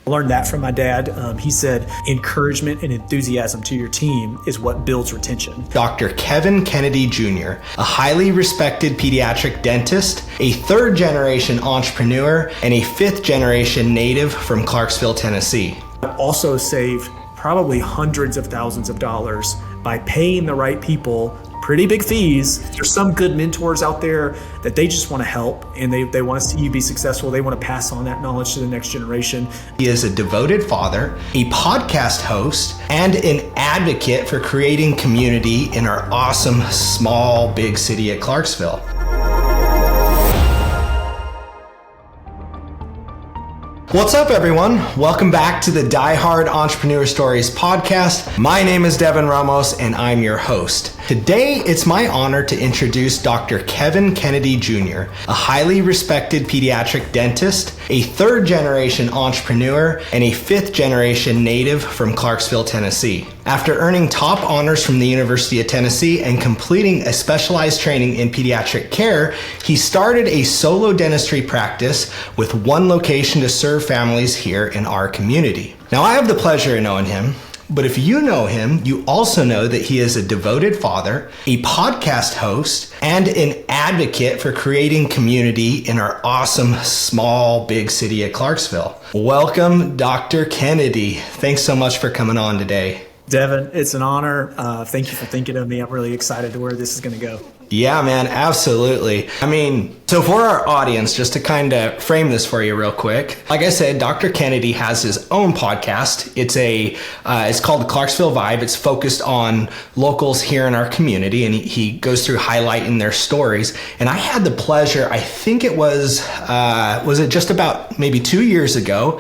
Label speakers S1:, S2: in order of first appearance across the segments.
S1: I learned that from my dad. He said, encouragement and enthusiasm to your team is what builds retention.
S2: Dr. Kevin Kennedy Jr., a highly respected pediatric dentist, a third-generation entrepreneur, and a fifth-generation native from Clarksville, Tennessee.
S1: I've also saved probably hundreds of thousands of dollars by paying the right people pretty big fees. There's some good mentors out there that they just want to help and they want to see you be successful. They want to pass on that knowledge to the next generation.
S2: He is a devoted father, a podcast host, and an advocate for creating community in our awesome, small, big city of Clarksville. What's up, everyone? Welcome back to the Diehard Entrepreneur Stories podcast. My name is Devin Ramos, and I'm your host. Today, it's my honor to introduce Dr. Kevin Kennedy Jr., a highly respected pediatric dentist, a third-generation entrepreneur, and a fifth-generation native from Clarksville, Tennessee. After earning top honors from the University of Tennessee and completing a specialized training in pediatric care, he started a solo dentistry practice with one location to serve families here in our community. Now, I have the pleasure of knowing him, but if you know him, you also know that he is a devoted father, a podcast host, and an advocate for creating community in our awesome, small, big city of Clarksville. Welcome, Dr. Kennedy. Thanks so much for coming on today.
S1: Devin, it's an honor. Thank you for thinking of me. I'm really excited to where this is going to go.
S2: Yeah, man, absolutely. So for our audience, just to kind of frame this for you real quick, like I said, Dr. Kennedy has his own podcast. It's called the Clarksville Vibe. It's focused on locals here in our community, and he goes through highlighting their stories. And I had the pleasure, I think it was it just about maybe 2 years ago,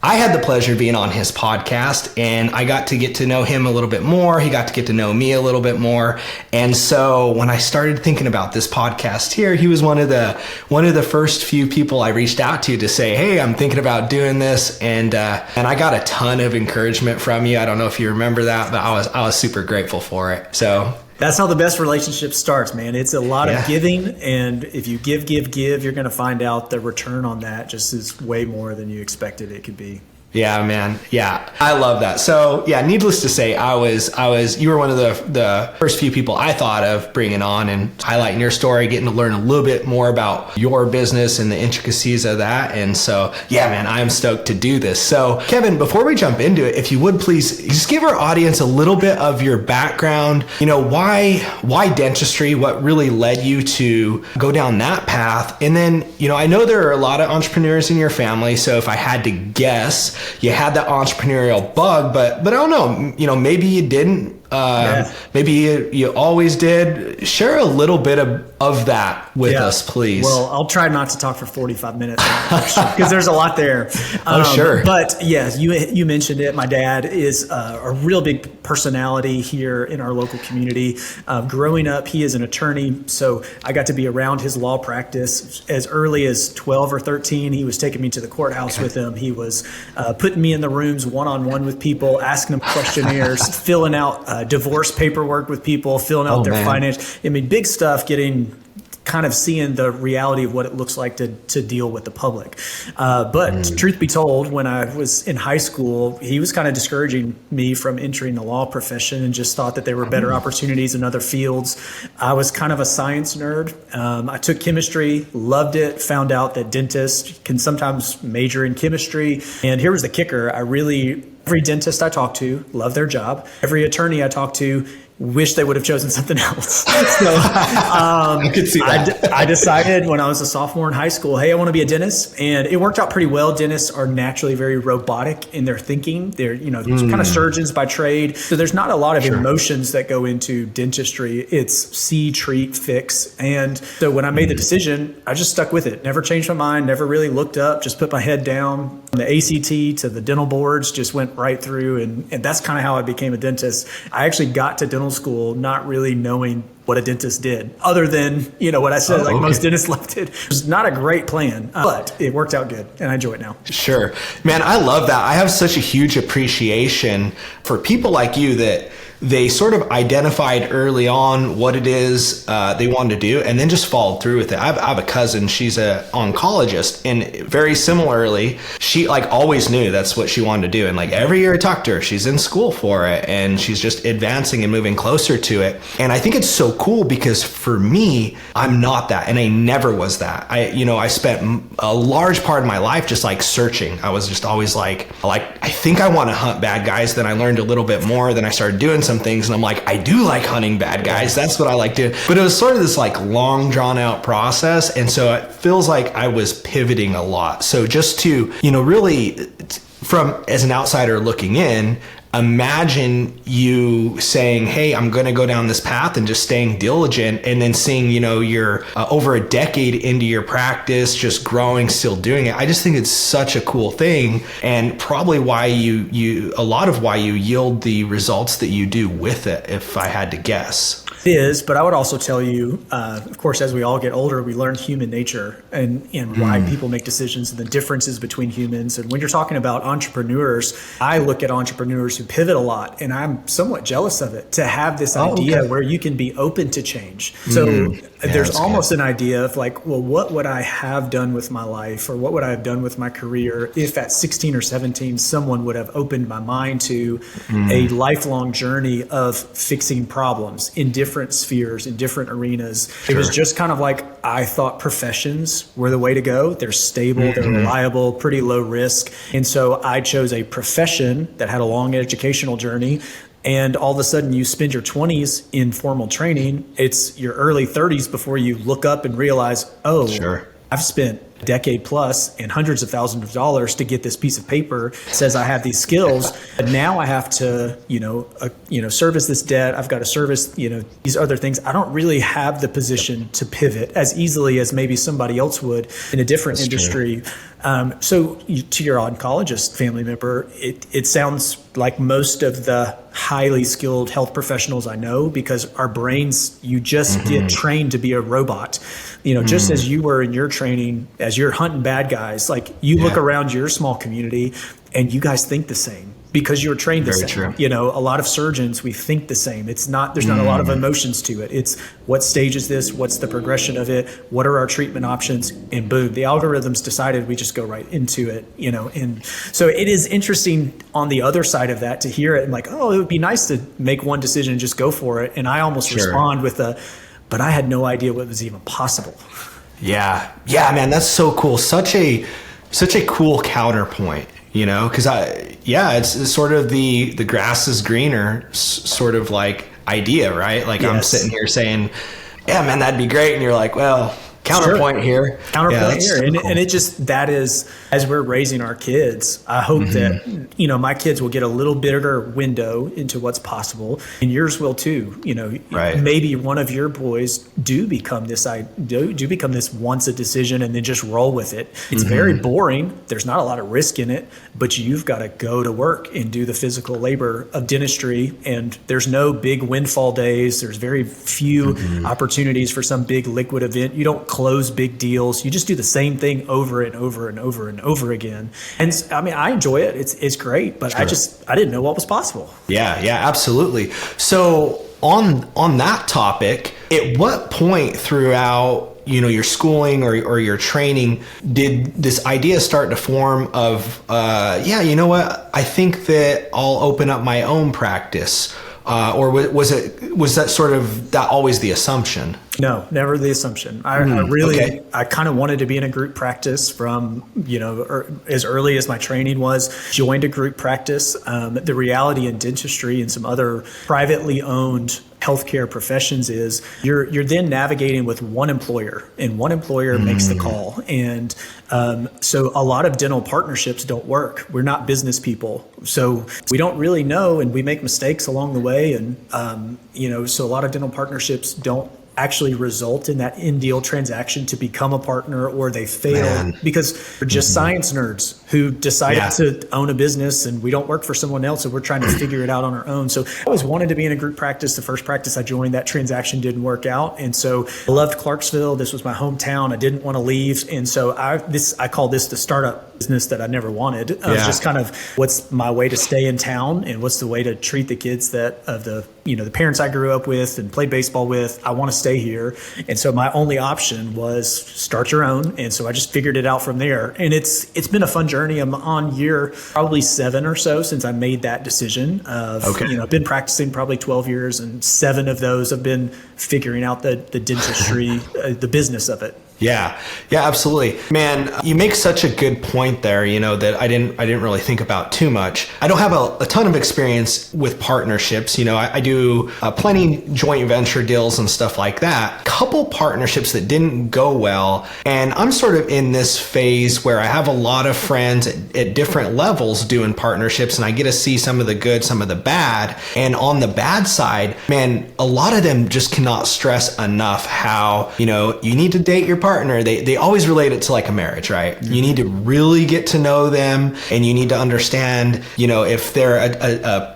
S2: I had the pleasure of being on his podcast, and I got to get to know him a little bit more. He got to get to know me a little bit more. And so when I started thinking about this podcast here, he was one of the first few people I reached out to say, hey, I'm thinking about doing this. And I got a ton of encouragement from you. I don't know if you remember that, but I was super grateful for it. So
S1: that's how the best relationship starts, man. It's a lot of giving, and if you give, you're going to find out the return on that just is way more than you expected it could be.
S2: Yeah, man. Yeah, I love that. So yeah, needless to say, you were one of the first few people I thought of bringing on and highlighting your story, getting to learn a little bit more about your business and the intricacies of that. And so, yeah, man, I'm stoked to do this. So Kevin, before we jump into it, if you would please just give our audience a little bit of your background, why dentistry, what really led you to go down that path? And then, I know there are a lot of entrepreneurs in your family. So if I had to guess, you had that entrepreneurial bug, but I don't know, maybe you didn't. Maybe you always did. Share a little bit of that with us, please.
S1: Well, I'll try not to talk for 45 minutes because there's a lot there.
S2: Sure.
S1: But yes, you mentioned it. My dad is a real big personality here in our local community. Growing up, he is an attorney, so I got to be around his law practice as early as 12 or 13. He was taking me to the courthouse with him. He was putting me in the rooms one-on-one with people, asking them questionnaires, filling out divorce paperwork with people, filling out their finance. Big stuff, kind of seeing the reality of what it looks like to deal with the public. But truth be told, when I was in high school, he was kind of discouraging me from entering the law profession and just thought that there were better opportunities in other fields. I was kind of a science nerd. I took chemistry, loved it, found out that dentists can sometimes major in chemistry. And here was the kicker. Every dentist I talked to loved their job. Every attorney I talked to wish they would have chosen something else. So
S2: I could see that.
S1: I decided when I was a sophomore in high school, hey, I want to be a dentist. And it worked out pretty well. Dentists are naturally very robotic in their thinking. They're, kind of surgeons by trade. So there's not a lot of emotions that go into dentistry. It's see, treat, fix. And so when I made the decision, I just stuck with it. Never changed my mind, never really looked up, just put my head down. From the ACT to the dental boards, just went right through. And that's kind of how I became a dentist. I actually got to dental school not really knowing what a dentist did, other than, what I said, most dentists left it. It was not a great plan, but it worked out good, and I enjoy it now.
S2: Sure. Man, I love that. I have such a huge appreciation for people like you that they sort of identified early on what it is they wanted to do and then just followed through with it. I have a cousin, she's an oncologist, and very similarly, she like always knew that's what she wanted to do. And like every year I talked to her, she's in school for it and she's just advancing and moving closer to it. And I think it's so cool because for me, I'm not that, and I never was that. I spent a large part of my life just like searching. I was just always like I think I want to hunt bad guys. Then I learned a little bit more. Then I started doing some things and I'm like, I do like hunting bad guys. That's what I like doing. But it was sort of this like long drawn out process. And so it feels like I was pivoting a lot. So just to, really from as an outsider looking in, imagine you saying, hey, I'm going to go down this path and just staying diligent, and then seeing, you're over a decade into your practice, just growing, still doing it. I just think it's such a cool thing, and probably why a lot of why you yield the results that you do with it, if I had to guess.
S1: It is, but I would also tell you, of course, as we all get older, we learn human nature and why people make decisions and the differences between humans. And when you're talking about entrepreneurs, I look at entrepreneurs who pivot a lot, and I'm somewhat jealous of it, to have this idea where you can be open to change. So there's almost an idea of like, well, what would I have done with my life, or what would I have done with my career if at 16 or 17 someone would have opened my mind to a lifelong journey of fixing problems in different spheres, in different arenas. It was just kind of like, I thought professions were the way to go. They're stable, they're reliable, pretty low risk. And so I chose a profession that had a long educational journey. And all of a sudden you spend your 20s in formal training. It's your early 30s before you look up and realize, I've spent a decade plus and hundreds of thousands of dollars to get this piece of paper that says I have these skills, but now I have to, service this debt. I've got to service, these other things. I don't really have the position to pivot as easily as maybe somebody else would in a different industry. So to your oncologist family member, it sounds like most of the highly skilled health professionals I know, because our brains, you just get trained to be a robot. Just as you were in your training, as you're hunting bad guys, like you look around your small community and you guys think the same because you were trained the same. True. A lot of surgeons, we think the same. It's not, there's not a lot of emotions to it. It's what stage is this? What's the progression of it? What are our treatment options? And boom, the algorithms decided we just go right into it, and so it is interesting on the other side of that to hear it and like, oh, it would be nice to make one decision and just go for it. And I almost respond with but I had no idea what was even possible. Yeah,
S2: man, that's so cool. Such a cool counterpoint, because it's sort of the grass is greener sort of like idea, right? Like I'm sitting here saying, yeah, man, that'd be great. And you're like, well, counterpoint here.
S1: Counterpoint here. Cool. And it just, that is, as we're raising our kids, I hope that, my kids will get a little bigger window into what's possible, and yours will too. Maybe one of your boys do become this once a decision and then just roll with it. It's very boring. There's not a lot of risk in it, but you've got to go to work and do the physical labor of dentistry. And there's no big windfall days. There's very few opportunities for some big liquid event. You don't close big deals. You just do the same thing over and over and over and over again. And I mean, I enjoy it. It's great, but I didn't know what was possible.
S2: Yeah, absolutely. So on that topic, at what point throughout your schooling or your training did this idea start to form of I think that I'll open up my own practice? Or was that sort of that always the assumption?
S1: No, never the assumption. I kind of wanted to be in a group practice from, as early as my training was, joined a group practice. The reality in dentistry and some other privately owned healthcare professions is you're then navigating with one employer, and one employer makes the call. And so a lot of dental partnerships don't work. We're not business people. So we don't really know, and we make mistakes along the way. And, so a lot of dental partnerships don't actually result in that in-deal transaction to become a partner, or they fail because we're just science nerds who decided to own a business, and we don't work for someone else, and we're trying to figure it out on our own. So I always wanted to be in a group practice. The first practice I joined, that transaction didn't work out. And so I loved Clarksville. This was my hometown. I didn't want to leave. And so I call this the startup business that I never wanted. It was just kind of what's my way to stay in town and what's the way to treat the kids that of the parents I grew up with and played baseball with. I want to stay here. And so my only option was start your own. And so I just figured it out from there. And it's been a fun journey. I'm on year probably 7 or so since I made that decision of, I've been practicing probably 12 years and 7 of those have been figuring out the dentistry, the business of it.
S2: Yeah, absolutely. Man, you make such a good point there, that I didn't really think about too much. I don't have a ton of experience with partnerships. I do plenty joint venture deals and stuff like that. Couple partnerships that didn't go well. And I'm sort of in this phase where I have a lot of friends at different levels doing partnerships, and I get to see some of the good, some of the bad. And on the bad side, man, a lot of them just cannot stress enough how, you need to date your partner. They always relate it to like a marriage, right? Mm-hmm. You need to really get to know them, and you need to understand, if they're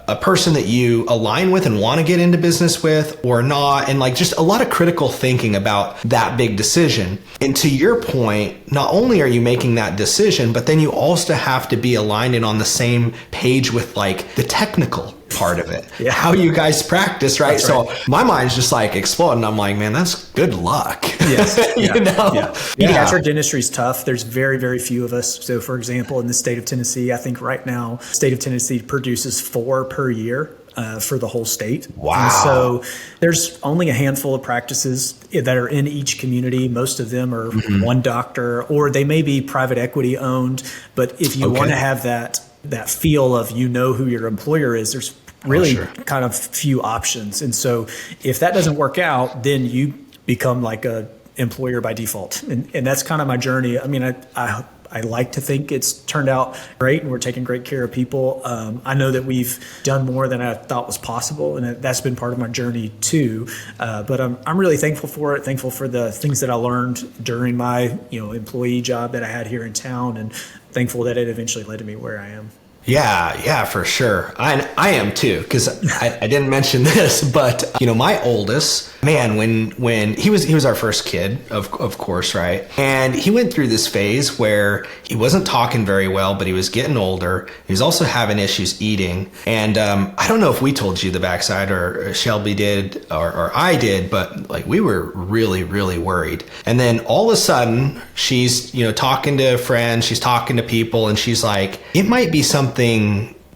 S2: a person that you align with and want to get into business with or not. And like just a lot of critical thinking about that big decision. And to your point, not only are you making that decision, but then you also have to be aligned and on the same page with like the technical part of it, how you guys practice, right? That's so right. My mind's just like exploding. I'm like, man, that's good luck.
S1: Yes. Pediatric dentistry is tough. There's very, very few of us. So for example, in the state of Tennessee, I think right now, state of Tennessee produces 4 per year. For the whole state.
S2: Wow.
S1: And so there's only a handful of practices that are in each community. Most of them are one doctor, or they may be private equity owned. But if you want to have that feel of who your employer is, there's really kind of few options. And so if that doesn't work out, then you become like a employer by default. And that's kind of my journey. I mean, I like to think it's turned out great and we're taking great care of people. I know that we've done more than I thought was possible, and that's been part of my journey too. But I'm really thankful for it, thankful for the things that I learned during my employee job that I had here in town, and thankful that it eventually led to me where I am.
S2: Yeah, for sure. I am too, because I didn't mention this, but my oldest, man, when he was our first kid, of course, right? And he went through this phase where he wasn't talking very well, but he was getting older. He was also having issues eating. And I don't know if we told you the backside or Shelby did or I did, but like we were really, really worried. And then all of a sudden she's, talking to friends, she's talking to people, and she's like, it might be something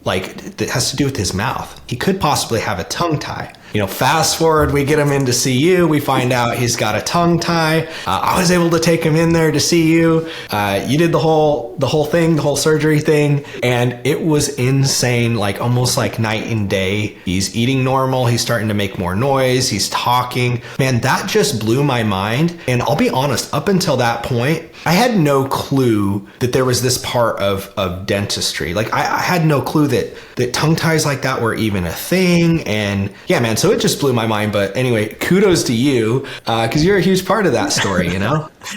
S2: like that has to do with his mouth. He could possibly have a tongue tie. Fast forward, we get him in to see you. We find out he's got a tongue tie. I was able to take him in there to see you. You did the whole thing, the whole surgery thing. And it was insane, like almost like night and day. He's eating normal. He's starting to make more noise. He's talking. Man, that just blew my mind. And I'll be honest, up until that point, I had no clue that there was this part of dentistry. Like I had no clue that tongue ties like that were even a thing. And yeah, man, so it just blew my mind. But anyway, kudos to you, because you're a huge part of that story,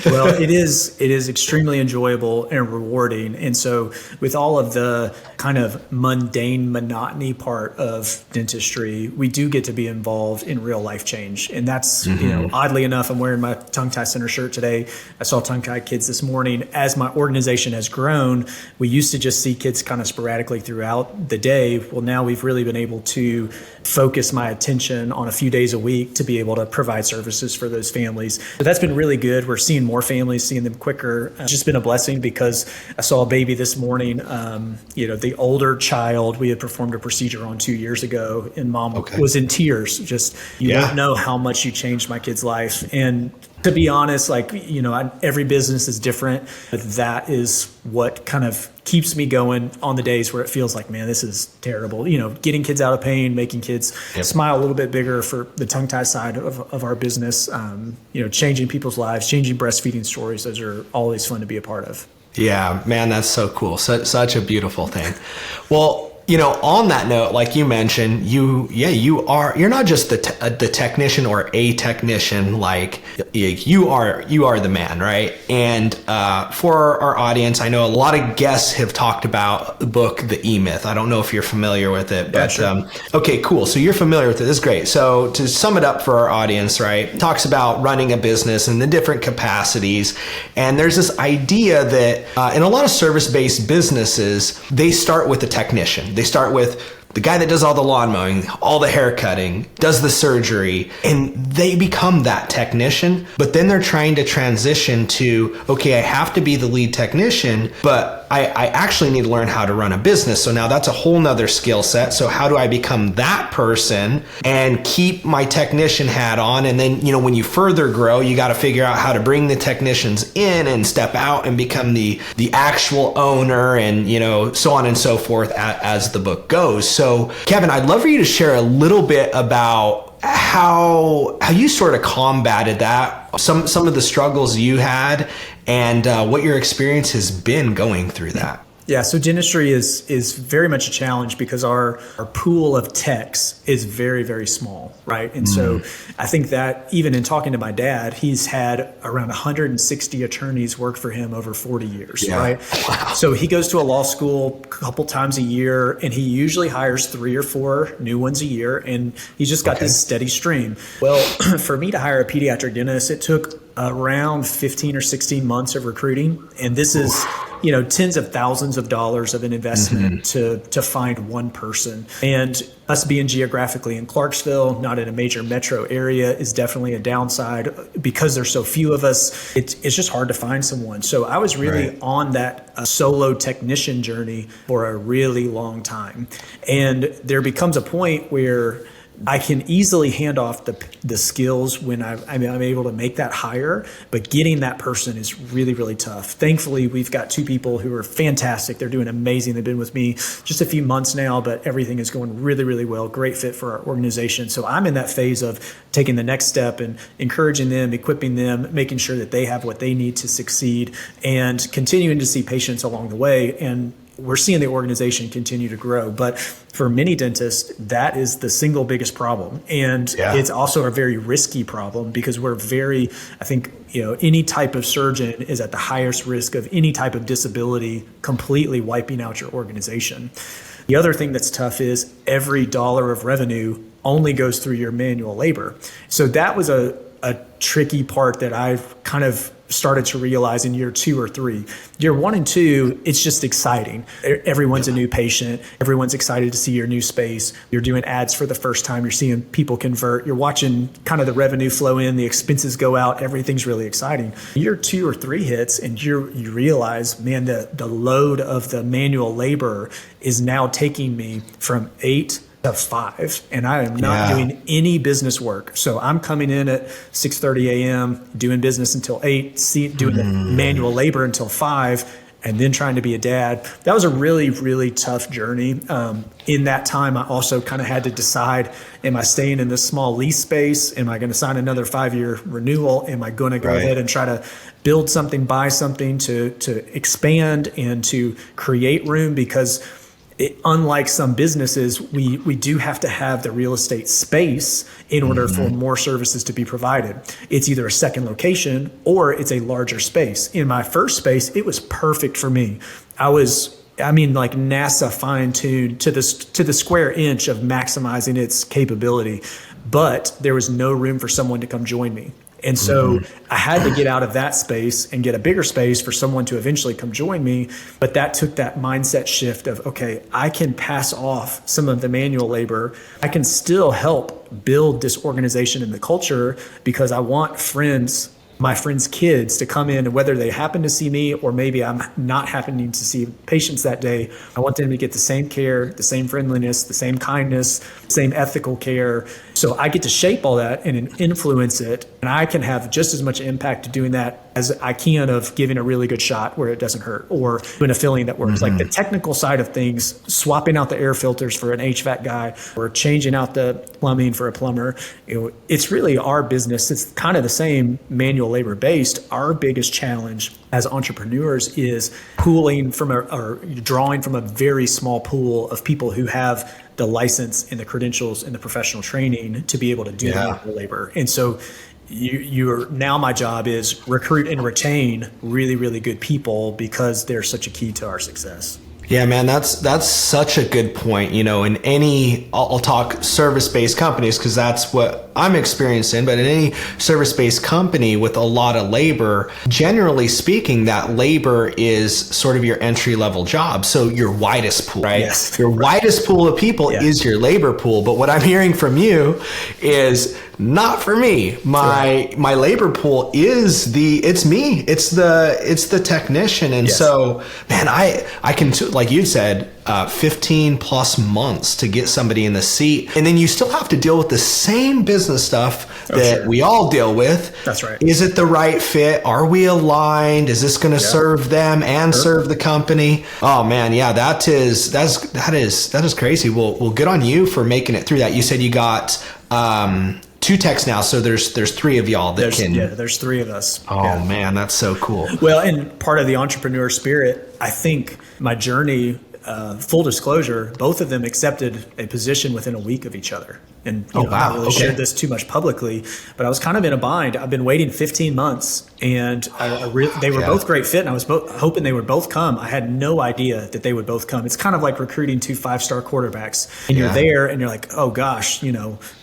S1: Well, it is extremely enjoyable and rewarding. And so with all of the kind of mundane monotony part of dentistry, we do get to be involved in real life change. And that's, oddly enough, I'm wearing my Tongue Tie Center shirt today. I saw tongue tie kids this morning. As my organization has grown, we used to just see kids kind of sporadically throughout the day. Well, now we've really been able to focus my attention on a few days a week to be able to provide services for those families. So that's been really good. We're seeing more families, seeing them quicker. It's just been a blessing, because I saw a baby this morning, the older child we had performed a procedure on 2 years ago, and mom was in tears. Just, you don't know how much you changed my kid's life. And to be honest, every business is different, but that is what kind of keeps me going on the days where it feels like, man, this is terrible. Getting kids out of pain, making kids smile a little bit bigger for the tongue tie side of our business, changing people's lives, changing breastfeeding stories. Those are always fun to be a part of.
S2: Yeah, man, that's so cool. Such a beautiful thing. Well, On that note, like you mentioned, you're not just the technician or a technician, like you are the man, right? And for our audience, I know a lot of guests have talked about the book, The E-Myth. I don't know if you're familiar with it, but
S1: sure.
S2: Okay, cool. So you're familiar with it. This is great. So to sum it up for our audience, right, it talks about running a business and the different capacities. And there's this idea that in a lot of service-based businesses, they start with the technician. They start with the guy that does all the lawn mowing, all the hair cutting, does the surgery, and they become that technician. But then they're trying to transition to, okay, I have to be the lead technician, but I actually need to learn how to run a business. So now that's a whole nother skill set. So how do I become that person and keep my technician hat on? And then, when you further grow, you got to figure out how to bring the technicians in and step out and become the actual owner and, so on and so forth as the book goes. So Kevin, I'd love for you to share a little bit about how you sort of combated that, some of the struggles you had, and what your experience has been going through that.
S1: Yeah, so dentistry is very much a challenge because our pool of techs is very, very small, right? And so I think that even in talking to my dad, he's had around 160 attorneys work for him over 40 years, right?
S2: Wow.
S1: So he goes to a law school a couple times a year, and he usually hires 3 or 4 new ones a year, and he's just got this steady stream. Well, for me to hire a pediatric dentist, it took around 15 or 16 months of recruiting, and this is tens of thousands of dollars of an investment to find one person. And us being geographically in Clarksville, not in a major metro area, is definitely a downside because there's so few of us. It's just hard to find someone. So I was really on that solo technician journey for a really long time. And there becomes a point where I can easily hand off the skills when I'm able to make that hire, but getting that person is really, really tough. Thankfully, we've got 2 people who are fantastic. They're doing amazing. They've been with me just a few months now, but everything is going really, really well. Great fit for our organization. So I'm in that phase of taking the next step and encouraging them, equipping them, making sure that they have what they need to succeed, and continuing to see patients along the way. And we're seeing the organization continue to grow. But for many dentists, that is the single biggest problem. And it's also a very risky problem because I think, any type of surgeon is at the highest risk of any type of disability completely wiping out your organization. The other thing that's tough is every dollar of revenue only goes through your manual labor. So that was a tricky part that I've kind of started to realize in year 2 or 3. Year 1 and 2, it's just exciting. Everyone's a new patient. Everyone's excited to see your new space. You're doing ads for the first time. You're seeing people convert. You're watching kind of the revenue flow in, the expenses go out. Everything's really exciting. Year 2 or 3 hits and you realize, man, the load of the manual labor is now taking me from 8 to 5, and I am not doing any business work. So I'm coming in at 6:30 a.m., doing business until 8, doing the manual labor until 5, and then trying to be a dad. That was a really, really tough journey. In that time, I also kind of had to decide, am I staying in this small lease space? Am I going to sign another 5-year renewal? Am I going to go ahead and try to build something, buy something to expand and to create room? Because unlike some businesses, we do have to have the real estate space in order for more services to be provided. It's either a second location or it's a larger space. In my first space, it was perfect for me. Like NASA fine-tuned to the square inch of maximizing its capability, but there was no room for someone to come join me. And so I had to get out of that space and get a bigger space for someone to eventually come join me. But that took that mindset shift of, okay, I can pass off some of the manual labor. I can still help build this organization and the culture because I want my friends' kids to come in, and whether they happen to see me or maybe I'm not happening to see patients that day, I want them to get the same care, the same friendliness, the same kindness, same ethical care. So I get to shape all that and influence it, and I can have just as much impact doing that as I can of giving a really good shot where it doesn't hurt, or doing a filling that works. Like the technical side of things, swapping out the air filters for an HVAC guy or changing out the plumbing for a plumber, it's really our business. It's kind of the same manual labor based. Our biggest challenge as entrepreneurs is pooling from or drawing from a very small pool of people who have the license and the credentials and the professional training to be able to do the labor. And so now my job is recruit and retain really, really good people because they're such a key to our success.
S2: Yeah, man, that's such a good point. In I'll talk service-based companies because that's what I'm experienced in, but in any service-based company with a lot of labor, generally speaking, that labor is sort of your entry-level job. So your widest pool, right? Yes. Your widest pool of people is your labor pool. But what I'm hearing from you is not for me. My labor pool is it's me. It's the technician. And so, man, I can, like you said, 15 plus months to get somebody in the seat. And then you still have to deal with the same business stuff that we all deal with.
S1: That's right.
S2: Is it the right fit? Are we aligned? Is this going to serve them and serve the company? Oh man. Yeah, that is crazy. Well, good on you for making it through that. You said you got, 2 techs now, so there's 3 of y'all that
S1: there's 3 of us.
S2: Oh man, that's so cool.
S1: Well, and part of the entrepreneur spirit, I think my journey, full disclosure, both of them accepted a position within a week of each other. And I've not really shared this too much publicly, but I was kind of in a bind. I've been waiting 15 months, and they were both great fit, and I was hoping they would both come. I had no idea that they would both come. It's kind of like recruiting 2 5-star quarterbacks, and you're there, and you're like, oh gosh,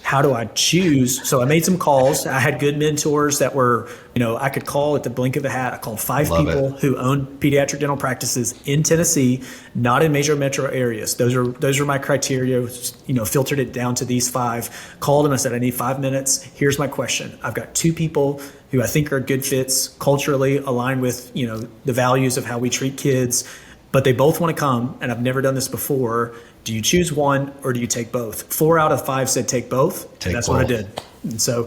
S1: how do I choose? So I made some calls. I had good mentors that were, I could call at the blink of a hat. I called 5 people who own pediatric dental practices in Tennessee, not in major metro areas. Those are my criteria, filtered it down to these 5. Called them. I said, I need 5 minutes. Here's my question. I've got 2 people who I think are good fits, culturally aligned with, the values of how we treat kids, but they both want to come, and I've never done this before. Do you choose one or do you take both? 4 out of 5 said take both. And that's what I did. And so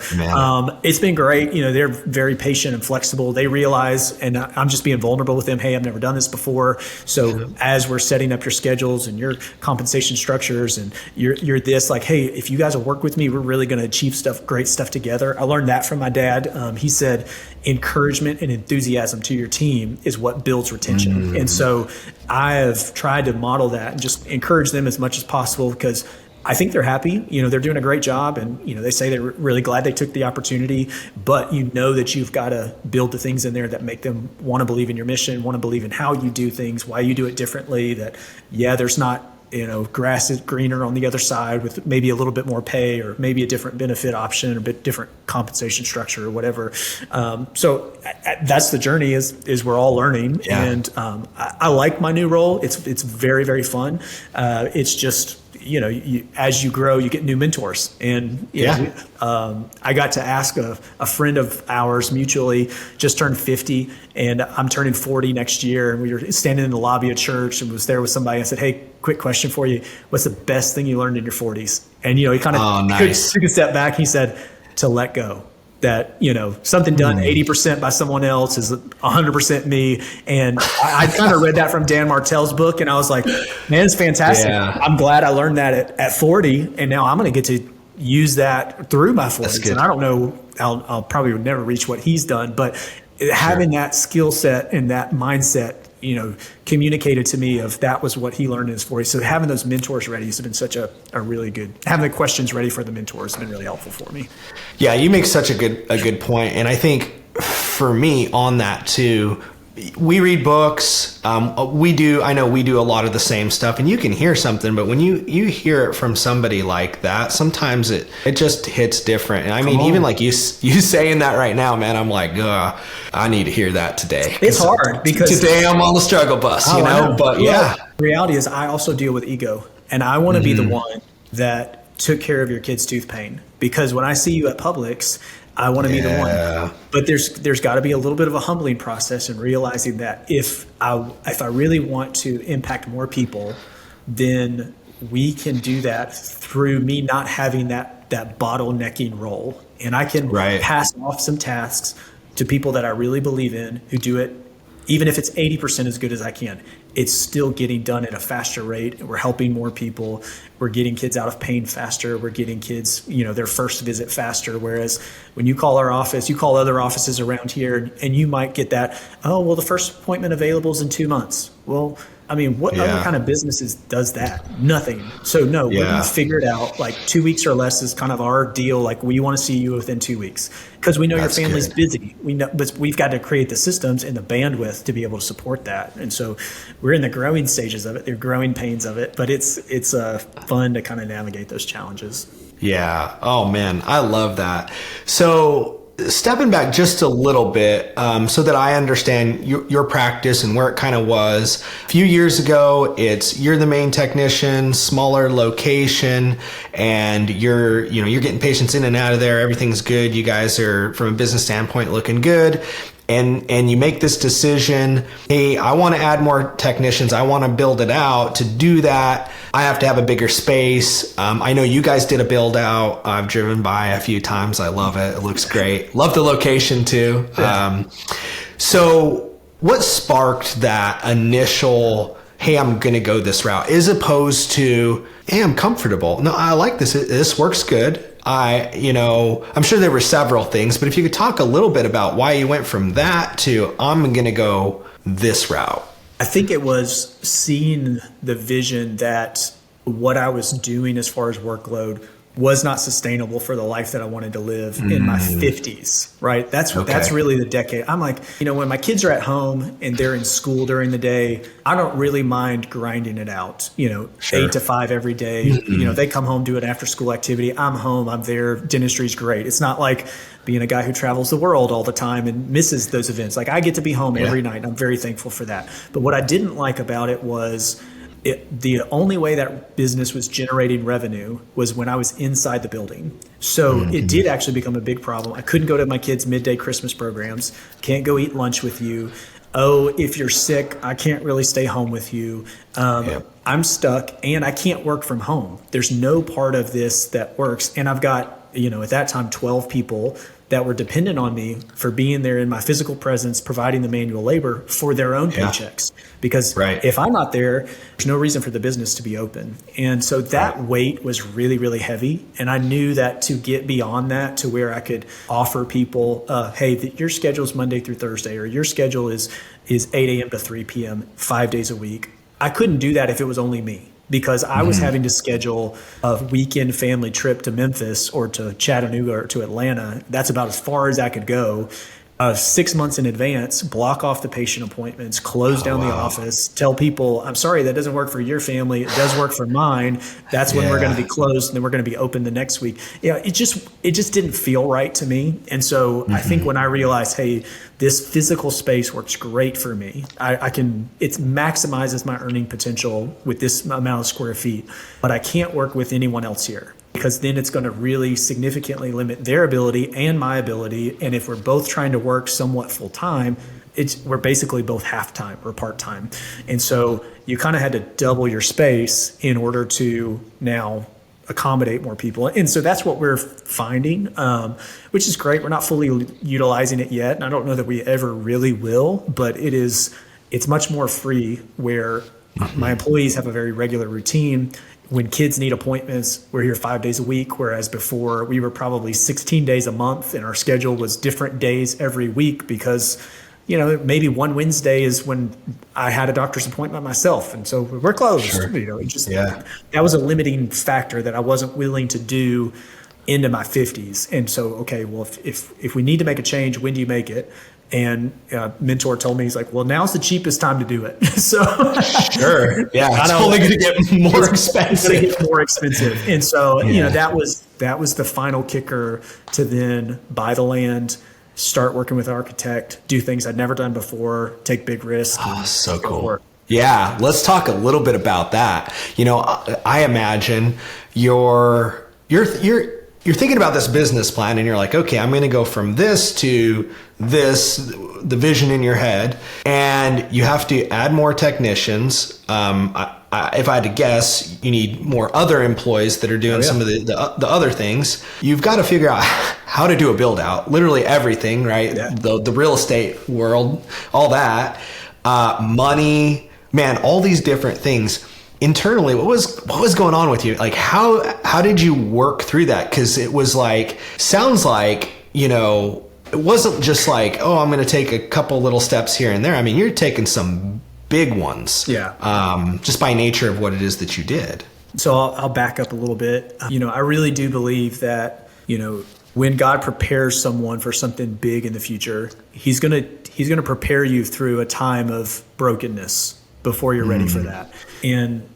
S1: it's been great. They're very patient and flexible. They realize, and I'm just being vulnerable with them, hey, I've never done this before. So as we're setting up your schedules and your compensation structures and you're this, like, hey, if you guys will work with me, we're really going to achieve great stuff together. I learned that from my dad. He said, encouragement and enthusiasm to your team is what builds retention. And so I have tried to model that and just encourage them as much as possible because I think they're happy. They're doing a great job, and they say they're really glad they took the opportunity. But that you've got to build the things in there that make them want to believe in your mission, want to believe in how you do things, why you do it differently. That there's not grass is greener on the other side with maybe a little bit more pay or maybe a different benefit option or a bit different compensation structure or whatever. So that's the journey is we're all learning. And I like my new role. It's very, very fun. It's just, as you grow, you get new mentors. And I got to ask a friend of ours mutually, just turned 50, and I'm turning 40 next year. And we were standing in the lobby of church and was there with somebody. I said, hey, quick question for you. What's the best thing you learned in your 40s? And, he kind of took a step back. He said, to let go. That, something done 80% by someone else is 100% me. And I kind of read that from Dan Martell's book, and I was like, man, it's fantastic. Yeah. I'm glad I learned that at 40, and now I'm going to get to use that through my 40s. And I don't know, I'll probably never reach what he's done, but having that skill set and that mindset, communicated to me of that was what he learned in his 40s. So having those mentors ready has been such a really good, having the questions ready for the mentors has been really helpful for me. Yeah,
S2: you make such a good point. And I think for me on that too, we read books. I know we do a lot of the same stuff, and you can hear something, but when you hear it from somebody like that, sometimes it just hits different. And I mean, even like you saying that right now, man, I'm like, I need to hear that today.
S1: It's hard because
S2: today I'm on the struggle bus, but the
S1: reality is I also deal with ego, and I want to be the one that took care of your kid's tooth pain, because when I see you at Publix, I want to be the one. But there's got to be a little bit of a humbling process and realizing that if I really want to impact more people, then we can do that through me not having that bottlenecking role. And I can pass off some tasks to people that I really believe in, who do it, even if it's 80% as good as I can, it's still getting done at a faster rate. We're helping more people. We're getting kids out of pain faster. We're getting kids, their first visit faster. Whereas when you call our office, you call other offices around here, and you might get that, oh, well, the first appointment available is in 2 months. Well, I mean, what other kind of businesses does that? Nothing. So no, we're going to figure it out. Like 2 weeks or less is kind of our deal. Like we want to see you within 2 weeks because we know your family's busy. We know, but we've got to create the systems and the bandwidth to be able to support that. And so we're in the growing stages of it, the growing pains of it, but it's fun to kind of navigate those challenges.
S2: Yeah. Oh man, I love that. So stepping back just a little bit, so that I understand your practice and where it kind of was. A few years ago, you're the main technician, smaller location, and you're getting patients in and out of there. Everything's good. You guys are, from a business standpoint, looking good. And you make this decision, hey, I want to add more technicians. I want to build it out. To do that, I have to have a bigger space. I know you guys did a build out. I've driven by a few times. I love it. It looks great. Love the location too. So what sparked that initial, hey, I'm going to go this route, as opposed to, hey, I'm comfortable. No, I like this. This works good. I'm sure there were several things, but if you could talk a little bit about why you went from that to, I'm going to go this route.
S1: I think it was seeing the vision that what I was doing as far as workload was not sustainable for the life that I wanted to live in my 50s, right? That's really the decade. I'm like, when my kids are at home and they're in school during the day, I don't really mind grinding it out, 8 to 5 every day. They come home, do an after school activity. I'm home, I'm there. Dentistry's great. It's not like being a guy who travels the world all the time and misses those events. Like I get to be home every night. And I'm very thankful for that. But what I didn't like about it was the only way that business was generating revenue was when I was inside the building. So it did actually become a big problem. I couldn't go to my kids' midday Christmas programs, can't go eat lunch with you. Oh, if you're sick, I can't really stay home with you. I'm stuck and I can't work from home. There's no part of this that works. And I've got, at that time, 12 people that were dependent on me for being there in my physical presence, providing the manual labor for their own paychecks. Because if I'm not there, there's no reason for the business to be open. And so that weight was really, really heavy. And I knew that to get beyond that to where I could offer people, hey, your schedule is Monday through Thursday, or your schedule is 8 a.m. to 3 p.m., 5 days a week. I couldn't do that if it was only me, because I was having to schedule a weekend family trip to Memphis or to Chattanooga or to Atlanta. That's about as far as I could go. 6 months in advance, block off the patient appointments, close down the office, tell people, I'm sorry, that doesn't work for your family. It does work for mine. That's when we're going to be closed, and then we're going to be open the next week. It just didn't feel right to me. And so I think when I realized, hey, this physical space works great for me. It maximizes my earning potential with this amount of square feet, but I can't work with anyone else here, because then it's going to really significantly limit their ability and my ability. And if we're both trying to work somewhat full time, we're basically both half time or part time. And so you kind of had to double your space in order to now accommodate more people. And so that's what we're finding, which is great. We're not fully utilizing it yet. And I don't know that we ever really will, but it's much more free, where my employees have a very regular routine. When kids need appointments, we're here 5 days a week, whereas before we were probably 16 days a month, and our schedule was different days every week because, maybe one Wednesday is when I had a doctor's appointment myself, and so we're closed. That was a limiting factor that I wasn't willing to do into my 50s. And so, okay, well, if we need to make a change, when do you make it? And mentor told me, he's like, well, now's the cheapest time to do it. So
S2: it's only going to get more expensive.
S1: It's going to get more expensive. And so, that was the final kicker to then buy the land, start working with an architect, do things I'd never done before, take big risks.
S2: Oh, so cool. Yeah, let's talk a little bit about that. I imagine you're thinking about this business plan, and you're like, okay, I'm going to go from this to this, the vision in your head, and you have to add more technicians. if I had to guess, you need more other employees that are doing some of the other things. You've got to figure out how to do a build out, literally everything, right?
S1: Yeah.
S2: The real estate world, all that, money, man, all these different things. Internally, what was going on with you? Like, how did you work through that? Because it was like, sounds like, it wasn't just like, oh, I'm going to take a couple little steps here and there. I mean, you're taking some big ones, just by nature of what it is that you did.
S1: So I'll back up a little bit. I really do believe that, when God prepares someone for something big in the future, he's going to prepare you through a time of brokenness before you're ready for that. And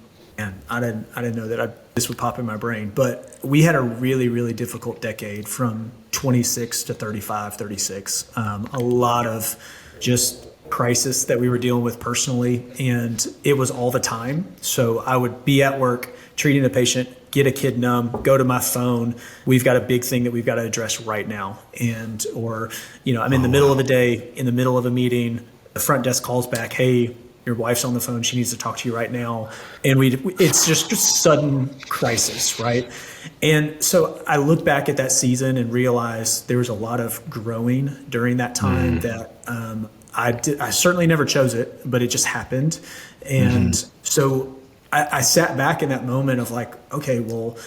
S1: I didn't know that this would pop in my brain, but we had a really, really difficult decade from 26 to 35, 36. A lot of just crisis that we were dealing with personally, and it was all the time. So I would be at work treating a patient, get a kid numb, go to my phone. We've got a big thing that we've got to address right now. Or I'm in the middle of a day, in the middle of a meeting, the front desk calls back, hey, your wife's on the phone, she needs to talk to you right now. And it's just a sudden crisis, right? And so I look back at that season and realize there was a lot of growing during that time that I certainly never chose it, but it just happened. And so I sat back in that moment of like, okay, well,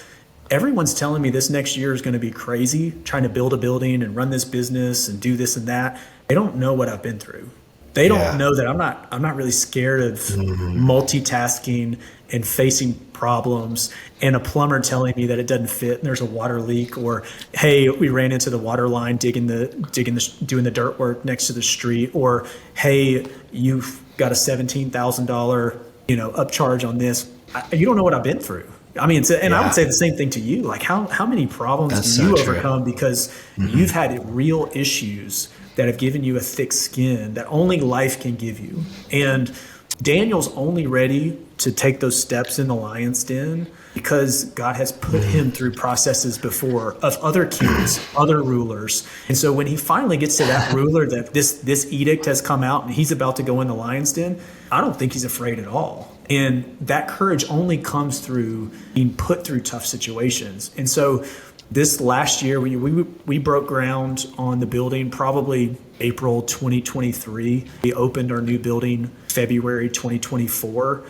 S1: everyone's telling me this next year is going to be crazy, trying to build a building and run this business and do this and that. They don't know what I've been through. They don't know that I'm not really scared of multitasking and facing problems and a plumber telling me that it doesn't fit and there's a water leak, or, hey, we ran into the water line doing the dirt work next to the street, or, hey, you've got a $17,000, upcharge on this. You don't know what I've been through. I mean, I would say the same thing to you. Like, how many problems do you overcome because you've had real issues that have given you a thick skin that only life can give you? And Daniel's only ready to take those steps in the lion's den because God has put him through processes before of other kids, other rulers. And so when he finally gets to that ruler, that this edict has come out and he's about to go in the lion's den, I don't think he's afraid at all. And that courage only comes through being put through tough situations. And so this last year, we broke ground on the building probably April 2023. We opened our new building February 2024.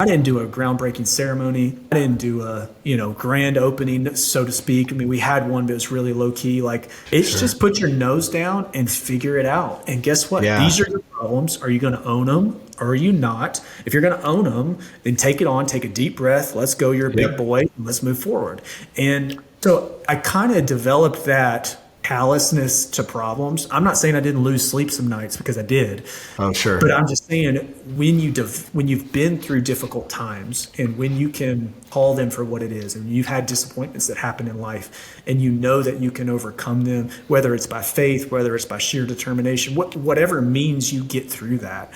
S1: I didn't do a groundbreaking ceremony. I didn't do a grand opening, so to speak. I mean, we had one, but it was really low key. Like, it's just put your nose down and figure it out. And guess what? These are your problems. Are you going to own them or are you not? If you're going to own them, then take it on. Take a deep breath. Let's go. You're a big boy. And let's move forward. And so I kind of developed that callousness to problems. I'm not saying I didn't lose sleep some nights, because I did.
S2: Oh, sure.
S1: But I'm just saying, when you've been through difficult times and when you can call them for what it is, and you've had disappointments that happen in life and you know that you can overcome them, whether it's by faith, whether it's by sheer determination, whatever means you get through that,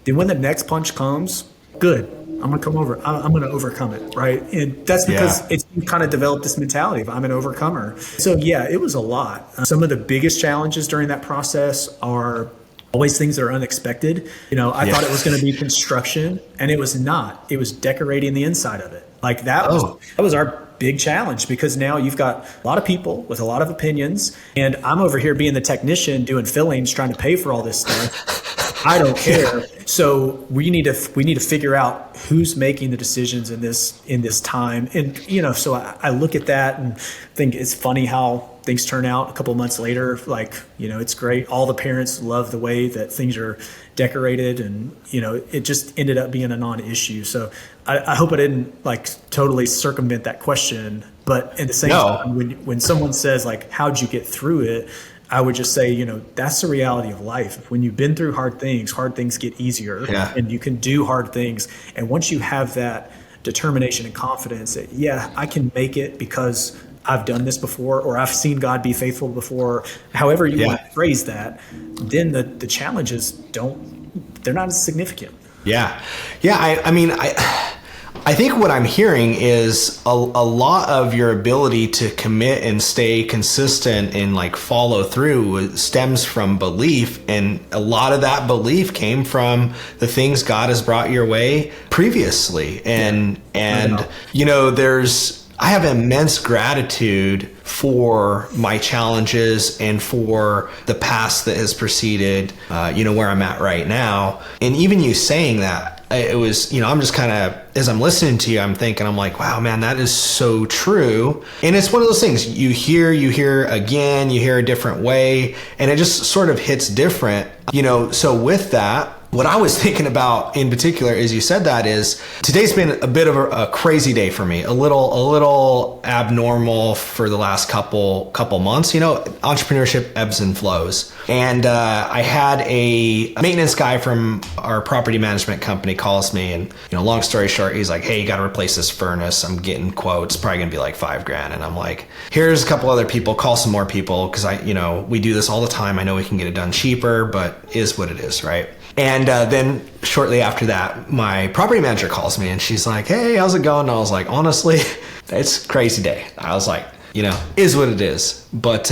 S1: then when the next punch comes, good. I'm going to overcome it, right? And that's because you kind of developed this mentality of I'm an overcomer. So it was a lot. Some of the biggest challenges during that process are always things that are unexpected. I thought it was going to be construction, and it was not. It was decorating the inside of it. Like that was our big challenge, because now you've got a lot of people with a lot of opinions, and I'm over here being the technician doing fillings, trying to pay for all this stuff. I don't care. So we need to figure out who's making the decisions in this time. And so I look at that and think it's funny how things turn out a couple of months later. Like, it's great. All the parents love the way that things are decorated, and it just ended up being a non-issue. So I hope I didn't totally circumvent that question. But at the same time, when someone says how'd you get through it, I would just say, that's the reality of life. When you've been through hard things get easier, and you can do hard things. And once you have that determination and confidence that, I can make it because I've done this before, or I've seen God be faithful before, however you want to phrase that, then the challenges they're not as significant.
S2: I mean, I think what I'm hearing is a lot of your ability to commit and stay consistent and like follow through stems from belief. And a lot of that belief came from the things God has brought your way previously. And I have immense gratitude for my challenges and for the past that has preceded, where I'm at right now. And even you saying that, it was, I'm just kind of, as I'm listening to you, I'm thinking, I'm like, wow, man, that is so true. And it's one of those things you hear again, you hear a different way, and it just sort of hits different, so with that, what I was thinking about in particular, as you said that, is today's been a bit of a crazy day for me, a little abnormal for the last couple months. Entrepreneurship ebbs and flows. And I had a maintenance guy from our property management company calls me, and long story short, he's like, hey, you got to replace this furnace. I'm getting quotes, probably gonna be like $5,000. And I'm like, here's a couple other people, call some more people, because we do this all the time. I know we can get it done cheaper, but is what it is, right? And then shortly after that, my property manager calls me and she's like, hey, how's it going? And I was like, honestly, it's a crazy day. I was like, is what it is. But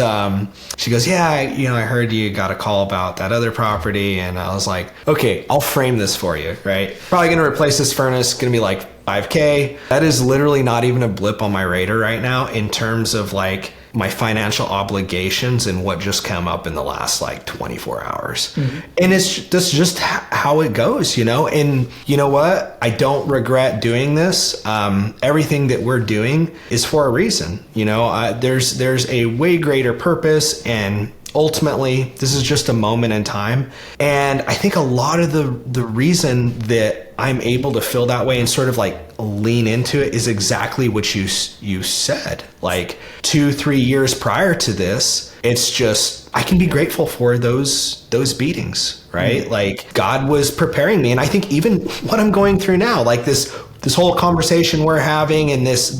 S2: she goes, yeah, I heard you got a call about that other property. And I was like, okay, I'll frame this for you, right? Probably going to replace this furnace, going to be like $5,000. That is literally not even a blip on my radar right now in terms of like my financial obligations and what just came up in the last like 24 hours. Mm-hmm. And that's just how it goes, and you know what? I don't regret doing this. Everything that we're doing is for a reason. There's a way greater purpose, and ultimately this is just a moment in time. And I think a lot of the reason that I'm able to feel that way and sort of like lean into it is exactly what you said. Like 2-3 years prior to this, it's just, I can be grateful for those beatings, right? Mm-hmm. Like God was preparing me. And I think even what I'm going through now, like this whole conversation we're having and this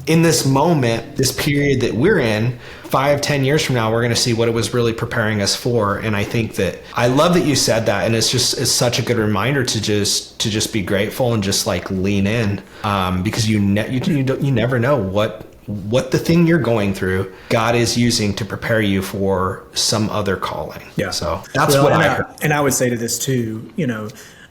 S2: in this moment, this period that we're in, 5-10 years from now, we're going to see what it was really preparing us for. And I think that I love that you said that. And it's such a good reminder to just be grateful and just like lean in, because you never know what the thing you're going through God is using to prepare you for some other calling.
S1: Yeah.
S2: So that's what I heard.
S1: And I would say to this too,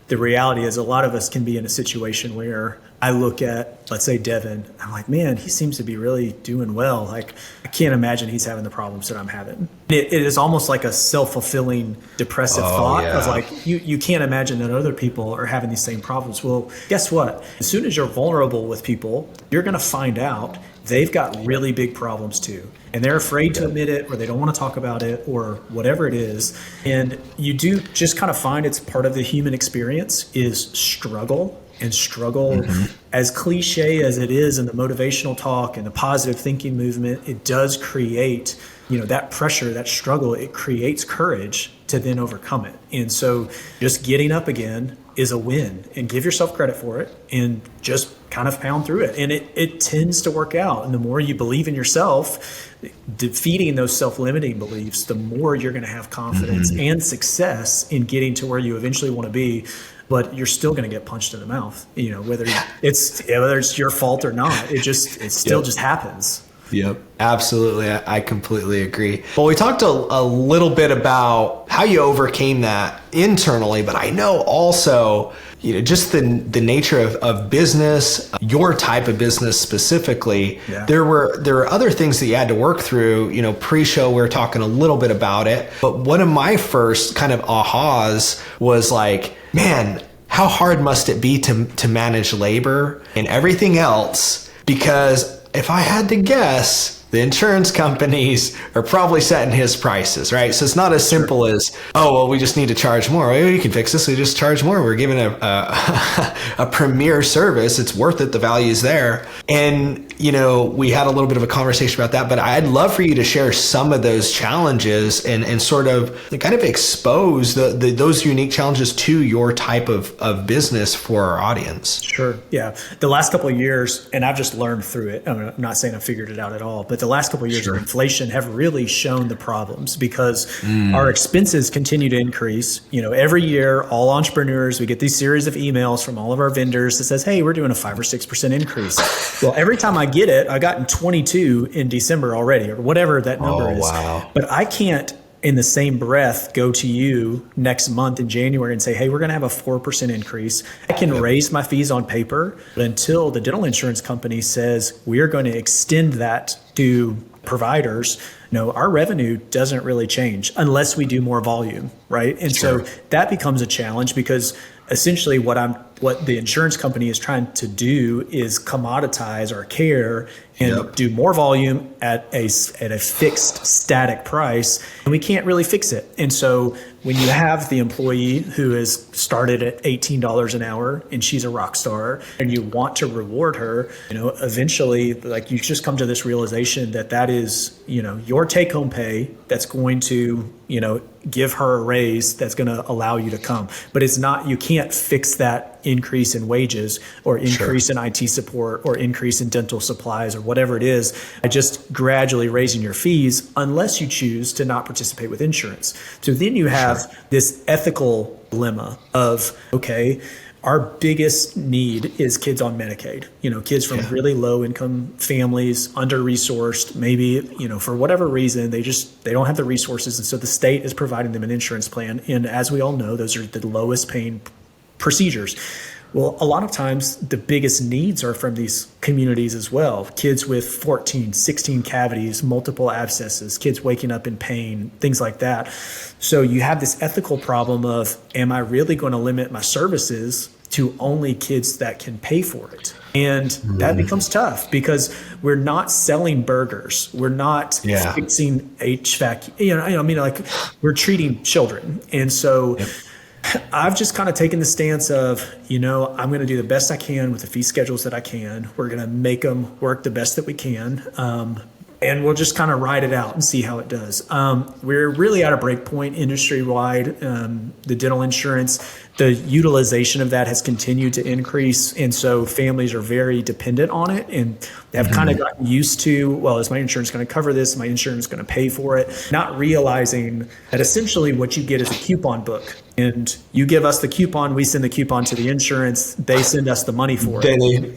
S1: the reality is a lot of us can be in a situation where I look at, let's say, Devin, I'm like, man, he seems to be really doing well. Like, I can't imagine he's having the problems that I'm having. It is almost like a self-fulfilling depressive thought of like, you can't imagine that other people are having these same problems. Well, guess what? As soon as you're vulnerable with people, you're going to find out they've got really big problems too. And they're afraid to admit it, or they don't want to talk about it, or whatever it is. And you do just kind of find it's part of the human experience is struggle. And struggle, mm-hmm. as cliche as it is in the motivational talk and the positive thinking movement, it does create, that pressure, that struggle, it creates courage to then overcome it. And so just getting up again is a win, and give yourself credit for it and just kind of pound through it. And it tends to work out. And the more you believe in yourself, defeating those self-limiting beliefs, the more you're going to have confidence mm-hmm. and success in getting to where you eventually want to be. But you're still going to get punched in the mouth, whether it's your fault or not. It still just happens.
S2: Yep, absolutely. I completely agree. Well, we talked a little bit about how you overcame that internally, but I know also, just the nature of business, your type of business specifically. Yeah. There were other things that you had to work through. Pre-show we were talking a little bit about it, but one of my first kind of ahas was like, man, how hard must it be to manage labor and everything else? Because if I had to guess, the insurance companies are probably setting his prices, right? So it's not as simple as, oh, well, we just need to charge more. Well, you can fix this. We just charge more. We're giving a premier service. It's worth it. The value is there. And, we had a little bit of a conversation about that, but I'd love for you to share some of those challenges and sort of kind of expose those unique challenges to your type of business for our audience.
S1: Sure. Yeah. The last couple of years, and I've just learned through it. I'm not saying I figured it out at all, but the last couple of years of inflation have really shown the problems because our expenses continue to increase. Every year, all entrepreneurs, we get these series of emails from all of our vendors that says, hey, we're doing a 5 or 6% increase. Well, every time I get it, I got in 22 in December already, or whatever that number is.
S2: Wow.
S1: But I can't, in the same breath, go to you next month in January and say, hey, we're going to have a 4% increase. I can raise my fees on paper, but until the dental insurance company says we are going to extend that to providers, our revenue doesn't really change unless we do more volume, right? And so that becomes a challenge because essentially what the insurance company is trying to do is commoditize our care and do more volume at a fixed static price, and we can't really fix it. And so when you have the employee who has started at $18 an hour and she's a rock star and you want to reward her, eventually you just come to this realization that is, your take home pay that's going to, give her a raise that's going to allow you to come. But it's not, you can't fix that increase in wages or increase in IT support or increase in dental supplies or whatever it is by just gradually raising your fees unless you choose to not participate with insurance. So then you have this ethical dilemma of, okay, our biggest need is kids on Medicaid, kids from really low income families, under-resourced, maybe, for whatever reason, they don't have the resources. And so the state is providing them an insurance plan. And as we all know, those are the lowest paying procedures. Well, a lot of times the biggest needs are from these communities as well. Kids with 14, 16 cavities, multiple abscesses, kids waking up in pain, things like that. So you have this ethical problem of, am I really going to limit my services to only kids that can pay for it? And that becomes tough because we're not selling burgers. We're not fixing HVAC. We're treating children. And so I've just kind of taken the stance of, I'm going to do the best I can with the fee schedules that I can. We're going to make them work the best that we can. And we'll just kind of ride it out and see how it does. We're really at a break point industry-wide. The dental insurance, the utilization of that has continued to increase. And so families are very dependent on it and have kind of gotten used to, well, is my insurance going to cover this? Is my insurance going to pay for it? Not realizing that essentially what you get is a coupon book. And you give us the coupon, we send the coupon to the insurance, they send us the money for it. And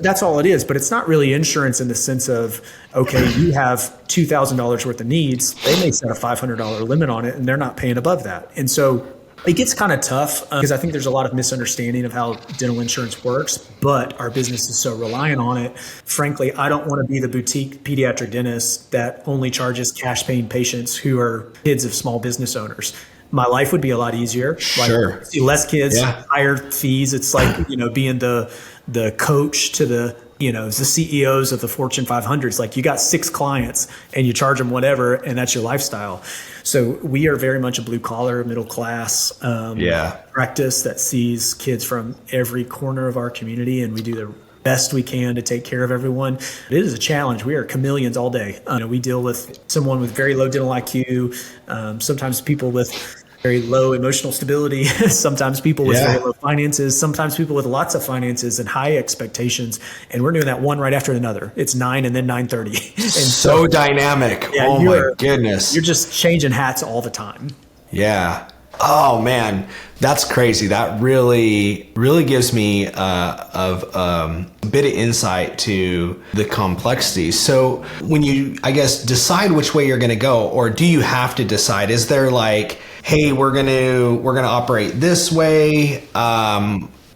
S1: that's all it is. But it's not really insurance in the sense of, okay, you have $2,000 worth of needs. They may set a $500 limit on it and they're not paying above that. And so it gets kind of tough because I think there's a lot of misunderstanding of how dental insurance works, but our business is so reliant on it. Frankly, I don't want to be the boutique pediatric dentist that only charges cash paying patients who are kids of small business owners. My life would be a lot easier. See less kids, higher fees. It's like, being the coach to the CEOs of the Fortune 500s. Like you got 6 clients and you charge them whatever, and that's your lifestyle. So we are very much a blue collar, middle class practice that sees kids from every corner of our community, and we do the best we can to take care of everyone. It is a challenge. We are chameleons all day. We deal with someone with very low dental IQ, sometimes people with very low emotional stability, sometimes people with very low finances, sometimes people with lots of finances and high expectations. And we're doing that one right after another. It's 9 and then 9:30. And
S2: so dynamic. Oh my goodness.
S1: You're just changing hats all the time.
S2: Yeah. Oh man, that's crazy. That really gives me a bit of insight to the complexities. So when you, I guess, decide which way you're going to go, or do you have to decide? Is there like, hey, we're gonna operate this way,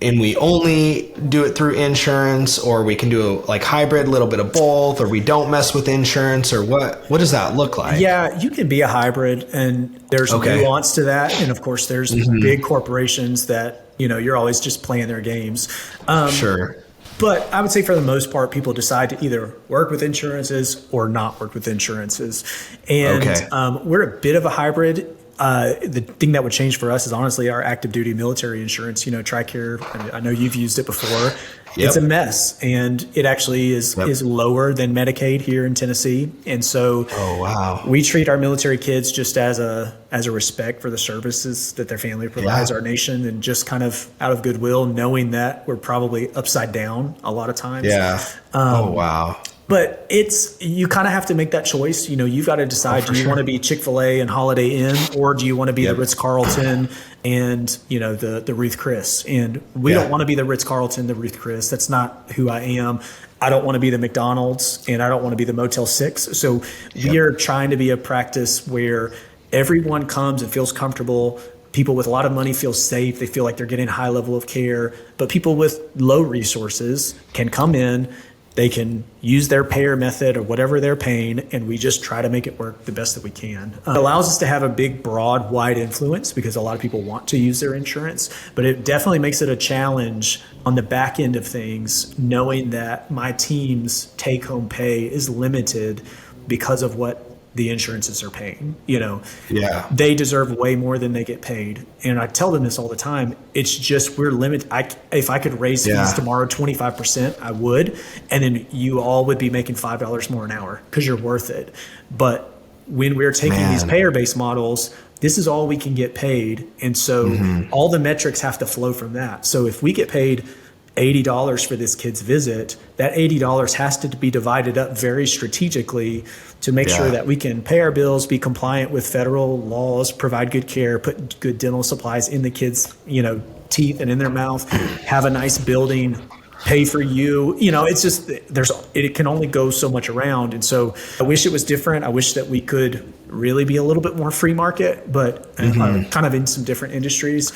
S2: and we only do it through insurance, or we can do like hybrid, a little bit of both, or we don't mess with insurance, or what does that look like?
S1: Yeah, you can be a hybrid, and there's nuance to that. And of course, there's big corporations that, you're always just playing their games. But I would say for the most part, people decide to either work with insurances or not work with insurances. And we're a bit of a hybrid. The thing that would change for us is honestly our active duty military insurance, TRICARE. I know you've used it before. It's a mess, and it actually is lower than Medicaid here in Tennessee. And so we treat our military kids just as a respect for the services that their family provides our nation, and just kind of out of goodwill, knowing that we're probably upside down a lot of times. But you kind of have to make that choice. You've got to decide, do you want to be Chick-fil-A and Holiday Inn, or do you want to be the Ritz-Carlton and, the Ruth Chris? And we don't want to be the Ritz-Carlton, the Ruth Chris. That's not who I am. I don't want to be the McDonald's, and I don't want to be the Motel 6. So we are trying to be a practice where everyone comes and feels comfortable. People with a lot of money feel safe. They feel like they're getting a high level of care. But people with low resources can come in. They can use their payer method or whatever they're paying, and we just try to make it work the best that we can. It allows us to have a big, broad, wide influence because a lot of people want to use their insurance, but it definitely makes it a challenge on the back end of things, knowing that my team's take-home pay is limited because of what the insurances are paying. They deserve way more than they get paid. And I tell them this all the time. It's just, we're limited. If I could raise fees tomorrow 25%, I would. And then you all would be making $5 more an hour because you're worth it. But when we're taking these payer-based models, this is all we can get paid. And so all the metrics have to flow from that. So if we get paid $80 for this kid's visit, that $80 has to be divided up very strategically to make sure that we can pay our bills, be compliant with federal laws, provide good care, put good dental supplies in the kids' teeth and in their mouth, have a nice building, pay for you. It's just, it can only go so much around. And so I wish it was different. I wish that we could really be a little bit more free market, but kind of in some different industries.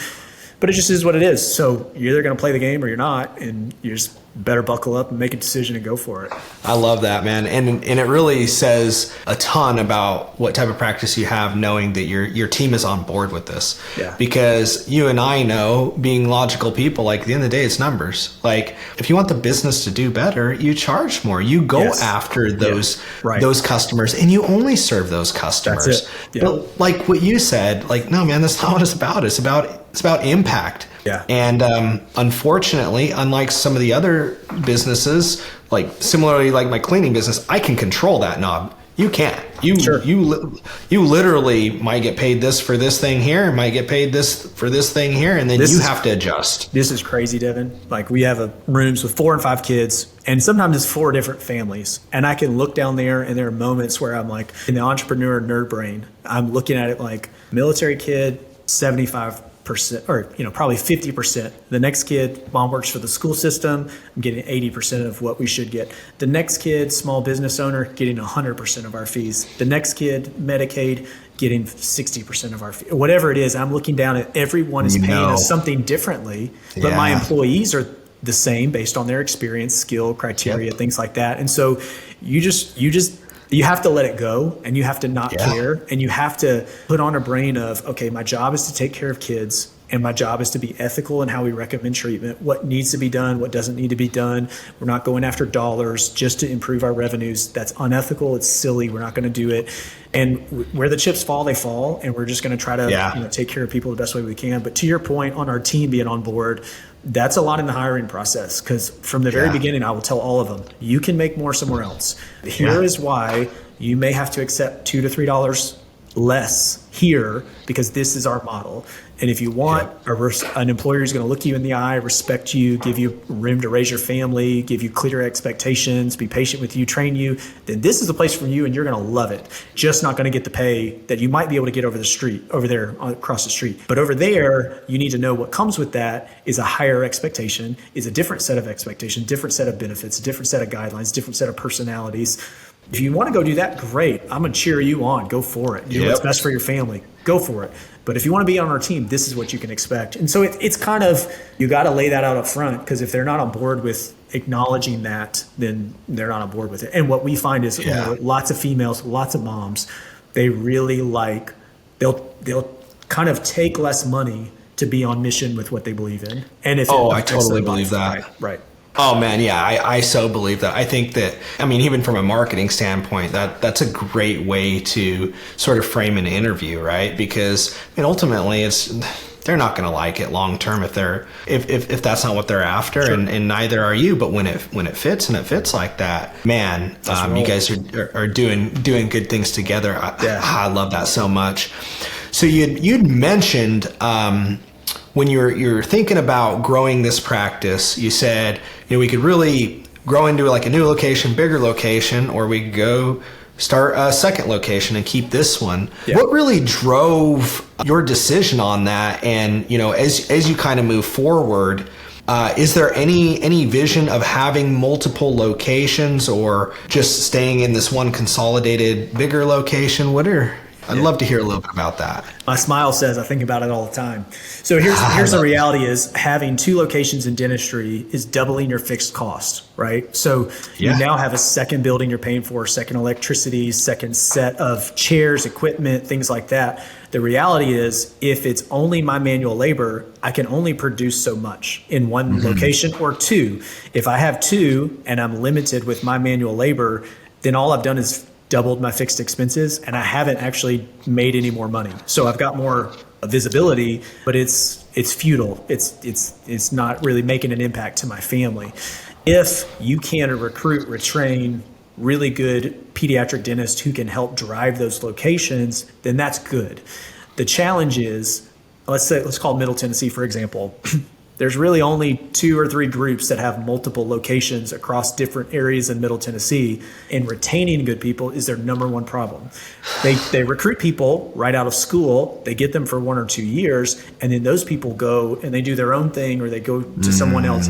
S1: But it just is what it is. So you're either going to play the game or you're not, and you just better buckle up and make a decision and go for it.
S2: I love that, man. And it really says a ton about what type of practice you have, knowing that your team is on board with this.
S1: Yeah.
S2: Because you and I know, being logical people, like at the end of the day, it's numbers. Like if you want the business to do better, you charge more. You go after those customers, and you only serve those customers.
S1: That's it. Yeah.
S2: But like what you said, like, no, man, that's not what it's about. It's about impact.
S1: Yeah.
S2: And unfortunately, unlike some of the other businesses, like similarly like my cleaning business, I can control that knob. You can't. You literally might get paid this for this thing here, might get paid this for this thing here, and then you have to adjust.
S1: This is crazy, Devin. Like we have rooms with 4 and 5 kids, and sometimes it's 4 different families. And I can look down there, and there are moments where I'm like, in the entrepreneur nerd brain, I'm looking at it like military kid, 75%, or probably 50%. The next kid, mom works for the school system, I'm getting 80% of what we should get. The next kid, small business owner, getting 100% of our fees. The next kid, Medicaid, getting 60% of our fees. Whatever it is, I'm looking down at everyone is paying us something differently, but my employees are the same based on their experience, skill, criteria, things like that. And so you have to let it go, and you have to not care, and you have to put on a brain of, okay, my job is to take care of kids, and my job is to be ethical in how we recommend treatment, what needs to be done, what doesn't need to be done. We're not going after dollars just to improve our revenues. That's unethical. It's silly. We're not going to do it. And where the chips fall, they fall, and we're just going to try to take care of people the best way we can. But to your point on our team being on board, that's a lot in the hiring process, because from the very beginning, I will tell all of them, you can make more somewhere else. Here is why you may have to accept $2 to $3 less here, because this is our model. And if you want an employer who's going to look you in the eye, respect you, give you room to raise your family, give you clear expectations, be patient with you, train you, then this is the place for you, and you're going to love it. Just not going to get the pay that you might be able to get over there across the street. But over there, you need to know what comes with that is a higher expectation, is a different set of expectations, different set of benefits, different set of guidelines, different set of personalities. If you want to go do that, great. I'm going to cheer you on. Go for it. Do what's best for your family. Go for it. But if you want to be on our team, this is what you can expect. And so it's kind of, you got to lay that out up front, because if they're not on board with acknowledging that, then they're not on board with it. And what we find is lots of females, lots of moms, they really they'll kind of take less money to be on mission with what they believe in. And if
S2: I totally believe that.
S1: Right.
S2: Oh man, yeah, I so believe that. I think that, even from a marketing standpoint, that's a great way to sort of frame an interview, right? Because ultimately they're not going to like it long term if that's not what they're after, and neither are you. But when it fits, and it fits like that, man, you guys are doing good things together. I love that so much. So you'd mentioned when you're thinking about growing this practice, you said, we could really grow into like a new location, bigger location, or we could go start a second location and keep this one. Yeah. What really drove your decision on that? And, as you kind of move forward, is there any vision of having multiple locations or just staying in this one consolidated bigger location? I'd love to hear a little bit about that.
S1: My smile says I think about it all the time. So here's the reality is having 2 locations in dentistry is doubling your fixed cost, right? So you now have a second building you're paying for, second electricity, second set of chairs, equipment, things like that. The reality is if it's only my manual labor, I can only produce so much in one location or 2. If I have 2 and I'm limited with my manual labor, then all I've done is doubled my fixed expenses and I haven't actually made any more money. So I've got more visibility, but it's futile. It's not really making an impact to my family. If you can recruit, retrain really good pediatric dentists who can help drive those locations, then that's good. The challenge is, let's call Middle Tennessee, for example. There's really only 2 or 3 groups that have multiple locations across different areas in Middle Tennessee, and retaining good people is their number one problem. They recruit people right out of school, they get them for 1 or 2 years, and then those people go and they do their own thing or they go to someone else.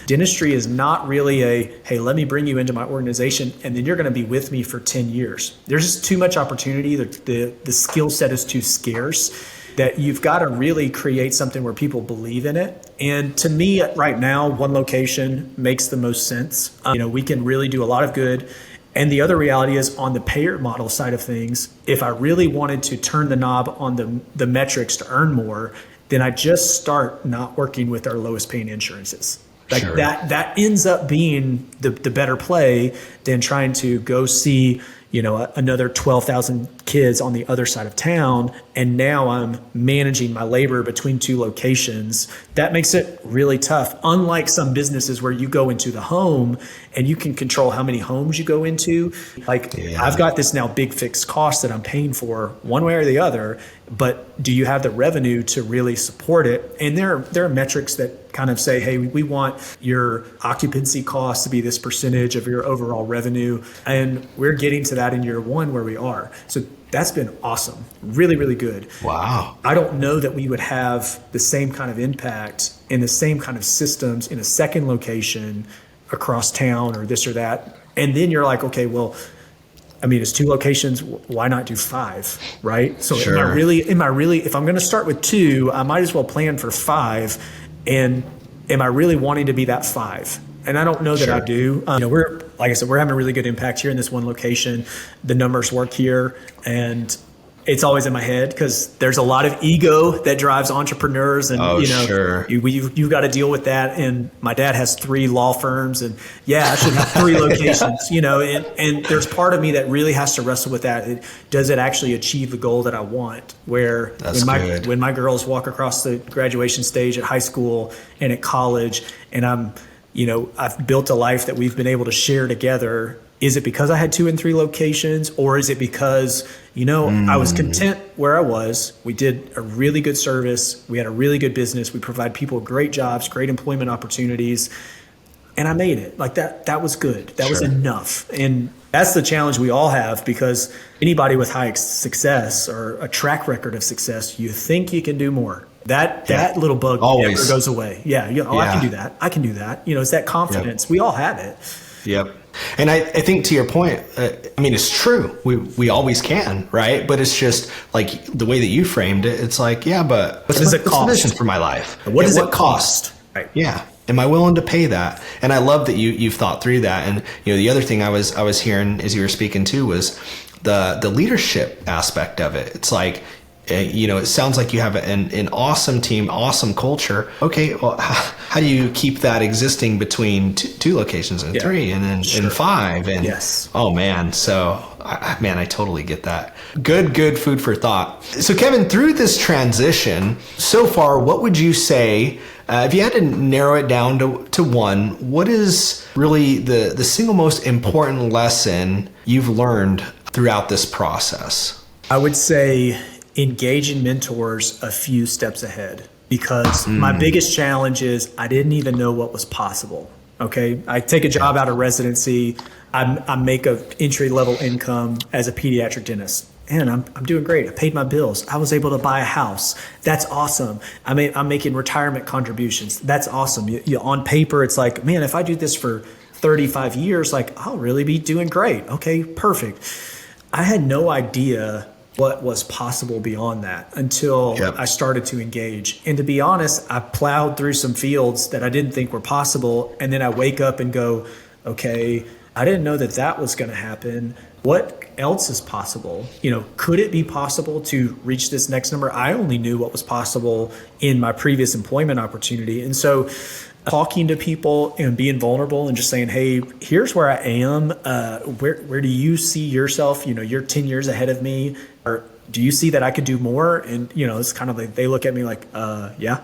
S1: Dentistry is not really hey, let me bring you into my organization and then you're going to be with me for 10 years. There's just too much opportunity. The skill set is too scarce, that you've got to really create something where people believe in it. And to me right now, 1 location makes the most sense. We can really do a lot of good. And the other reality is on the payer model side of things, if I really wanted to turn the knob on the metrics to earn more, then I just start not working with our lowest paying insurances. Sure. That ends up being the better play than trying to go see another 12,000 kids on the other side of town, and now I'm managing my labor between 2 locations. That makes it really tough. Unlike some businesses where you go into the home and you can control how many homes you go into. I've got this now big fixed cost that I'm paying for one way or the other, but do you have the revenue to really support it? And there are metrics that kind of say, hey, we want your occupancy costs to be this percentage of your overall revenue. And we're getting to that in year 1 where we are. So that's been awesome. Really, really good.
S2: Wow.
S1: I don't know that we would have the same kind of impact and the same kind of systems in a second location across town or this or that. And then you're like, okay, well, it's 2 locations. Why not do 5, right? So
S2: sure.
S1: am I really, if I'm going to start with 2, I might as well plan for 5. And am I really wanting to be that 5? And I don't know that I do. Like I said, we're having a really good impact here in this 1 location. The numbers work here, and it's always in my head because there's a lot of ego that drives entrepreneurs, and
S2: sure.
S1: you've got to deal with that. And my dad has 3 law firms, and I should have 3 locations. And there's part of me that really has to wrestle with that. Does it actually achieve the goal that I want? Where when my girls walk across the graduation stage at high school and at college, and I've built a life that we've been able to share together. Is it because I had 2 and 3 locations, or is it because, I was content where I was? We did a really good service. We had a really good business. We provide people great jobs, great employment opportunities, and I made it. Like that was good. That was enough. And that's the challenge we all have, because anybody with high success or a track record of success, you think you can do more. That little bug
S2: always
S1: never goes away. I can do that. I can do that. It's that confidence. Yep. We all have it.
S2: Yep. And I think to your point, it's true. We always can, right? But it's just like the way that you framed it. It's like, but what's the vision for my life?
S1: What does it cost?
S2: Right. Yeah. Am I willing to pay that? And I love that you've thought through that. And the other thing I was hearing as you were speaking too was the leadership aspect of it. It's like, it sounds like you have an awesome team, awesome culture. Okay, well, how do you keep that existing between 2 locations and 3 and then and 5? And
S1: yes.
S2: Oh man, so I totally get that. Good food for thought. So Kevin, through this transition so far, what would you say? If you had to narrow it down to 1, what is really the single most important lesson you've learned throughout this process?
S1: I would say engaging mentors a few steps ahead, because my biggest challenge is I didn't even know what was possible. Okay. I take a job out of residency. I make a entry level income as a pediatric dentist. And I'm doing great. I paid my bills. I was able to buy a house. That's awesome. I'm making retirement contributions. That's awesome. On paper, it's like, man, if I do this for 35 years, like I'll really be doing great. Okay, perfect. I had no idea what was possible beyond that until I started to engage. And to be honest, I plowed through some fields that I didn't think were possible. And then I wake up and go, okay, I didn't know that was going to happen. What else is possible? Could it be possible to reach this next number? I only knew what was possible in my previous employment opportunity. And so talking to people and being vulnerable and just saying, hey, here's where I am. Where do you see yourself? You're 10 years ahead of me. Or do you see that I could do more? And, it's kind of like, they look at me like, yeah,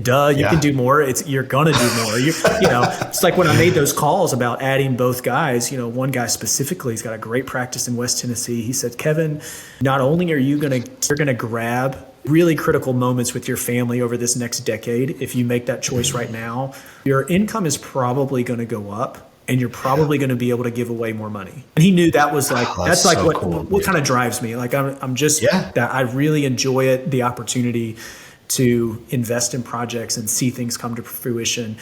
S1: duh, you can do more. You're going to do more. It's like when I made those calls about adding both guys, one guy specifically, he's got a great practice in West Tennessee. He said, Kevin, not only are you're going to grab really critical moments with your family over this next decade. If you make that choice right now, your income is probably going to go up. And you're probably going to be able to give away more money. And he knew that was like, that's like so what kind of drives me. Like I'm just that I really enjoy it, the opportunity to invest in projects and see things come to fruition.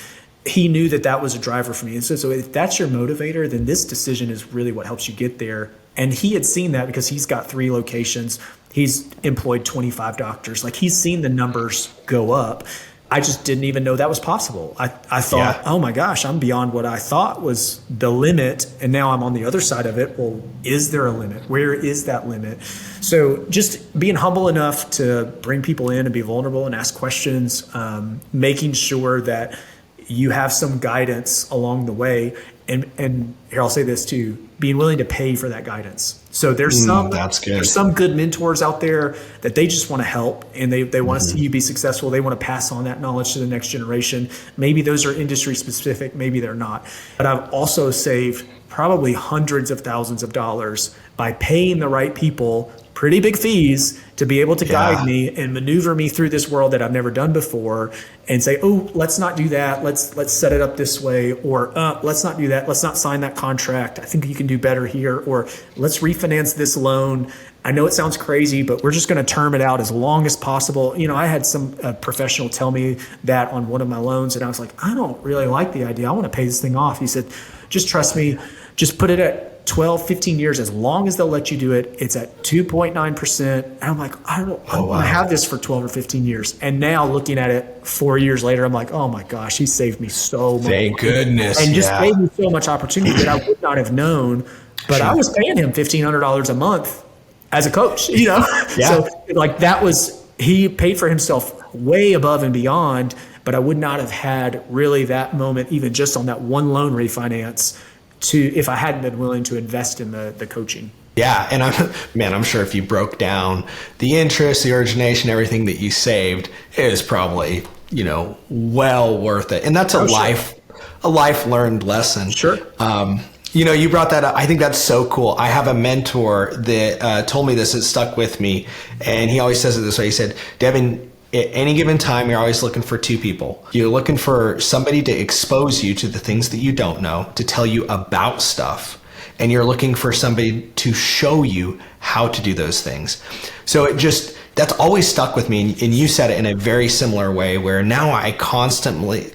S1: He knew that was a driver for me. And so if that's your motivator, then this decision is really what helps you get there. And he had seen that because he's got 3 locations. He's employed 25 doctors. Like he's seen the numbers go up. I just didn't even know that was possible. I thought, oh my gosh, I'm beyond what I thought was the limit. And now I'm on the other side of it. Well, is there a limit? Where is that limit? So just being humble enough to bring people in and be vulnerable and ask questions, making sure that you have some guidance along the way. And here, I'll say this too, being willing to pay for that guidance. So there's some good mentors out there that they just want to help and they want to see you be successful. They want to pass on that knowledge to the next generation. Maybe those are industry specific, maybe they're not. But I've also saved probably hundreds of thousands of dollars by paying the right people pretty big fees to be able to guide me and maneuver me through this world that I've never done before and say, oh, let's not do that. Let's set it up this way. Or let's not do that. Let's not sign that contract. I think you can do better here. Or let's refinance this loan. I know it sounds crazy, but we're just going to term it out as long as possible. I had some professional tell me that on one of my loans and I was like, I don't really like the idea. I want to pay this thing off. He said, just trust me. Just put it at 12, 15 years, as long as they'll let you do it. It's at 2.9%. And I'm like, I don't want to have this for 12 or 15 years. And now looking at it 4 years later, I'm like, oh my gosh, he saved me so much.
S2: Thank goodness.
S1: And just gave me so much opportunity that I would not have known. But I was paying him $1,500 a month as a coach, So like he paid for himself way above and beyond, but I would not have had really that moment, even just on that one loan refinance, if I hadn't been willing to invest in the coaching.
S2: Yeah. And I'm sure if you broke down the interest, the origination, everything that you saved, it was probably, well worth it. And that's a life learned lesson.
S1: Sure.
S2: You brought that up. I think that's so cool. I have a mentor that told me this. It stuck with me. And he always says it this way. He said, Devin, at any given time, you're always looking for 2 people. You're looking for somebody to expose you to the things that you don't know, to tell you about stuff. And you're looking for somebody to show you how to do those things. So that's always stuck with me. And you said it in a very similar way, where now I constantly,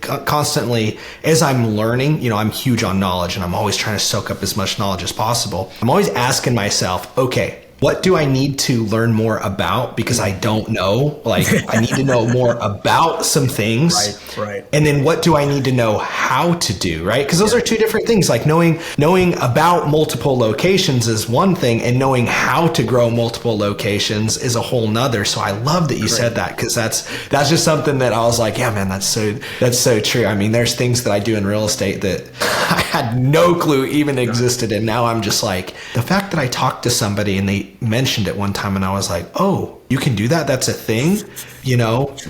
S2: as I'm learning, I'm huge on knowledge and I'm always trying to soak up as much knowledge as possible. I'm always asking myself, okay, what do I need to learn more about? Because I don't know. Like, I need to know more about some things.
S1: Right.
S2: And then what do I need to know how to do, right? Because those are 2 different things. Like knowing about multiple locations is one thing, and knowing how to grow multiple locations is a whole nother. So I love that you said that, because that's just something that I was like, yeah, man, that's so true. I mean, there's things that I do in real estate that I had no clue even existed. And now I'm just like, the fact that I talked to somebody and they mentioned it one time and I was like, oh, you can do that? That's a thing?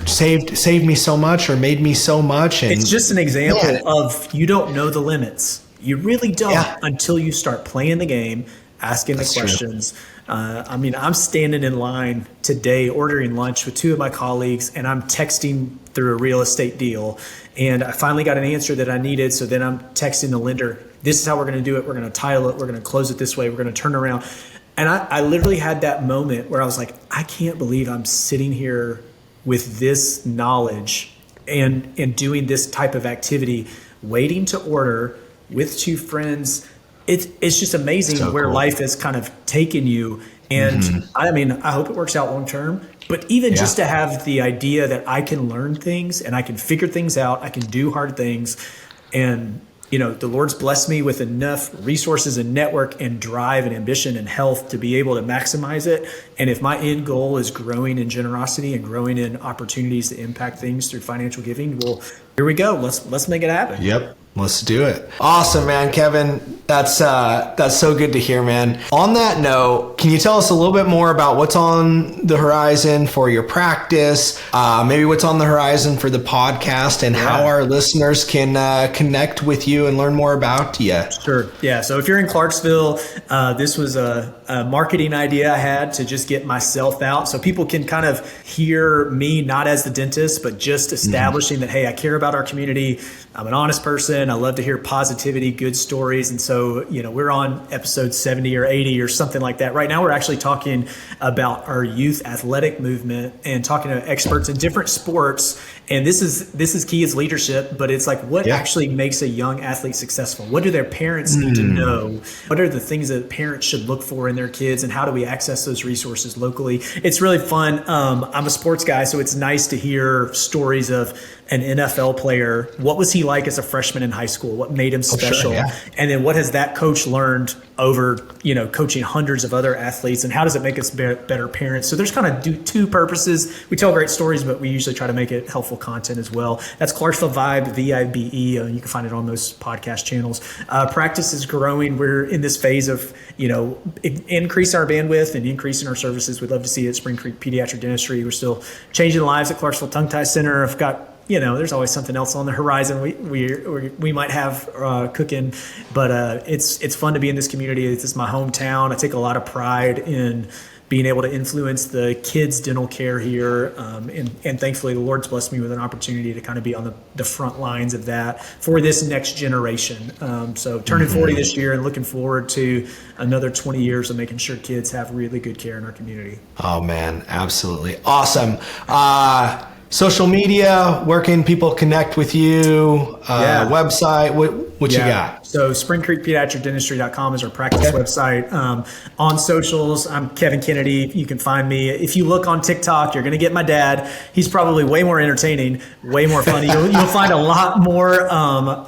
S2: Saved me so much or made me so much. And
S1: it's just an example of you don't know the limits. You really don't until you start playing the game, asking
S2: That's
S1: the questions. I mean, I'm standing in line today ordering lunch with two of my colleagues, and I'm texting through a real estate deal. And I finally got an answer that I needed. So then I'm texting the lender, this is how we're going to do it. We're going to title it. We're going to close it this way. We're going to turn around. And I literally had that moment where I was like, I can't believe I'm sitting here with this knowledge and doing this type of activity, waiting to order with two friends. It's just amazing so where cool. life has kind of taken you. And I mean, I hope it works out long term, but even just to have the idea that I can learn things and I can figure things out, I can do hard things. And, you know, the Lord's blessed me with enough resources and network and drive and ambition and health to be able to maximize it. And if my end goal is growing in generosity and growing in opportunities to impact things through financial giving, well, here we go. Let's make it happen.
S2: Yep. Let's do it. Awesome, man. Kevin, that's so good to hear, man. On that note, can you tell us a little bit more about what's on the horizon for your practice, maybe what's on the horizon for the podcast, and how our listeners can connect with you and learn more about you?
S1: Sure. Yeah. So if you're in Clarksville, this was a marketing idea I had to just get myself out so people can kind of hear me, not as the dentist, but just establishing that, hey, I care about our community. I'm an honest person. I love to hear positivity, good stories. And so, you know, we're on episode 70 or 80 or something like that. Right now, we're actually talking about our youth athletic movement and talking to experts in different sports. And this is key is leadership, but it's like what actually makes a young athlete successful? What do their parents need to know? What are the things that parents should look for in their kids? And how do we access those resources locally? It's really fun. I'm a sports guy, so it's nice to hear stories of an NFL player. What was he like as a freshman in high school? What made him special? And then what has that coach learned over, you know, coaching hundreds of other athletes, and how does it make us better parents? So there's kind of two purposes. We tell great stories, but we usually try to make it helpful content as well. That's Clarksville Vibe, VIBE. You can find it on most podcast channels. Practice is growing. We're in this phase of, you know, increase our bandwidth and increasing our services. We'd love to see it at Spring Creek Pediatric Dentistry. We're still changing lives at Clarksville Tongue Tie Center. I've got, you know, there's always something else on the horizon we might have cooking, but it's fun to be in this community. It's my hometown. I take a lot of pride in being able to influence the kids' dental care here, and thankfully the Lord's blessed me with an opportunity to kind of be on the front lines of that for this next generation. So turning 40 this year and looking forward to another 20 years of making sure kids have really good care in our community.
S2: Oh man, absolutely awesome. Social media, where can people connect with you? Website, what you got?
S1: So springcreekpediatricdentistry.com is our practice website. On socials, I'm Kevin Kennedy. You can find me. If you look on TikTok, you're going to get my dad. He's probably way more entertaining, way more funny. You'll find a lot more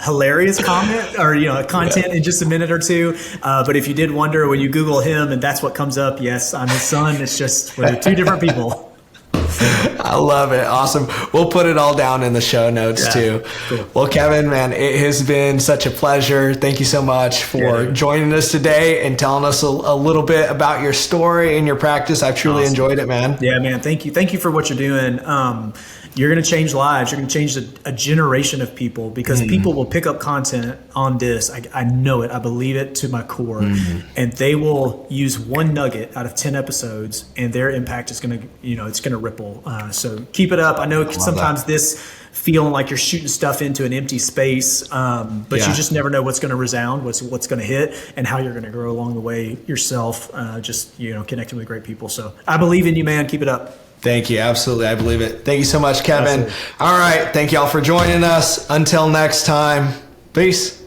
S1: hilarious content in just a minute or two. But if you did wonder when you Google him and that's what comes up, yes, I'm his son. It's just we're two different people.
S2: I love it. Awesome. We'll put it all down in the show notes too. Cool. Well, Kevin, man, it has been such a pleasure. Thank you so much for joining us today and telling us a little bit about your story and your practice. I've truly enjoyed it, man.
S1: Yeah, man. Thank you. Thank you for what you're doing. You're going to change lives. You're going to change a generation of people because people will pick up content on this. I know it. I believe it to my core. And they will use one nugget out of 10 episodes and their impact is going to, it's going to ripple. So keep it up. I know sometimes this feeling like you're shooting stuff into an empty space, but you just never know what's going to resound, what's going to hit, and how you're going to grow along the way yourself, connecting with great people. So I believe in you, man. Keep it up.
S2: Thank you. Absolutely. I believe it. Thank you so much, Kevin. Absolutely. All right. Thank you all for joining us. Until next time. Peace.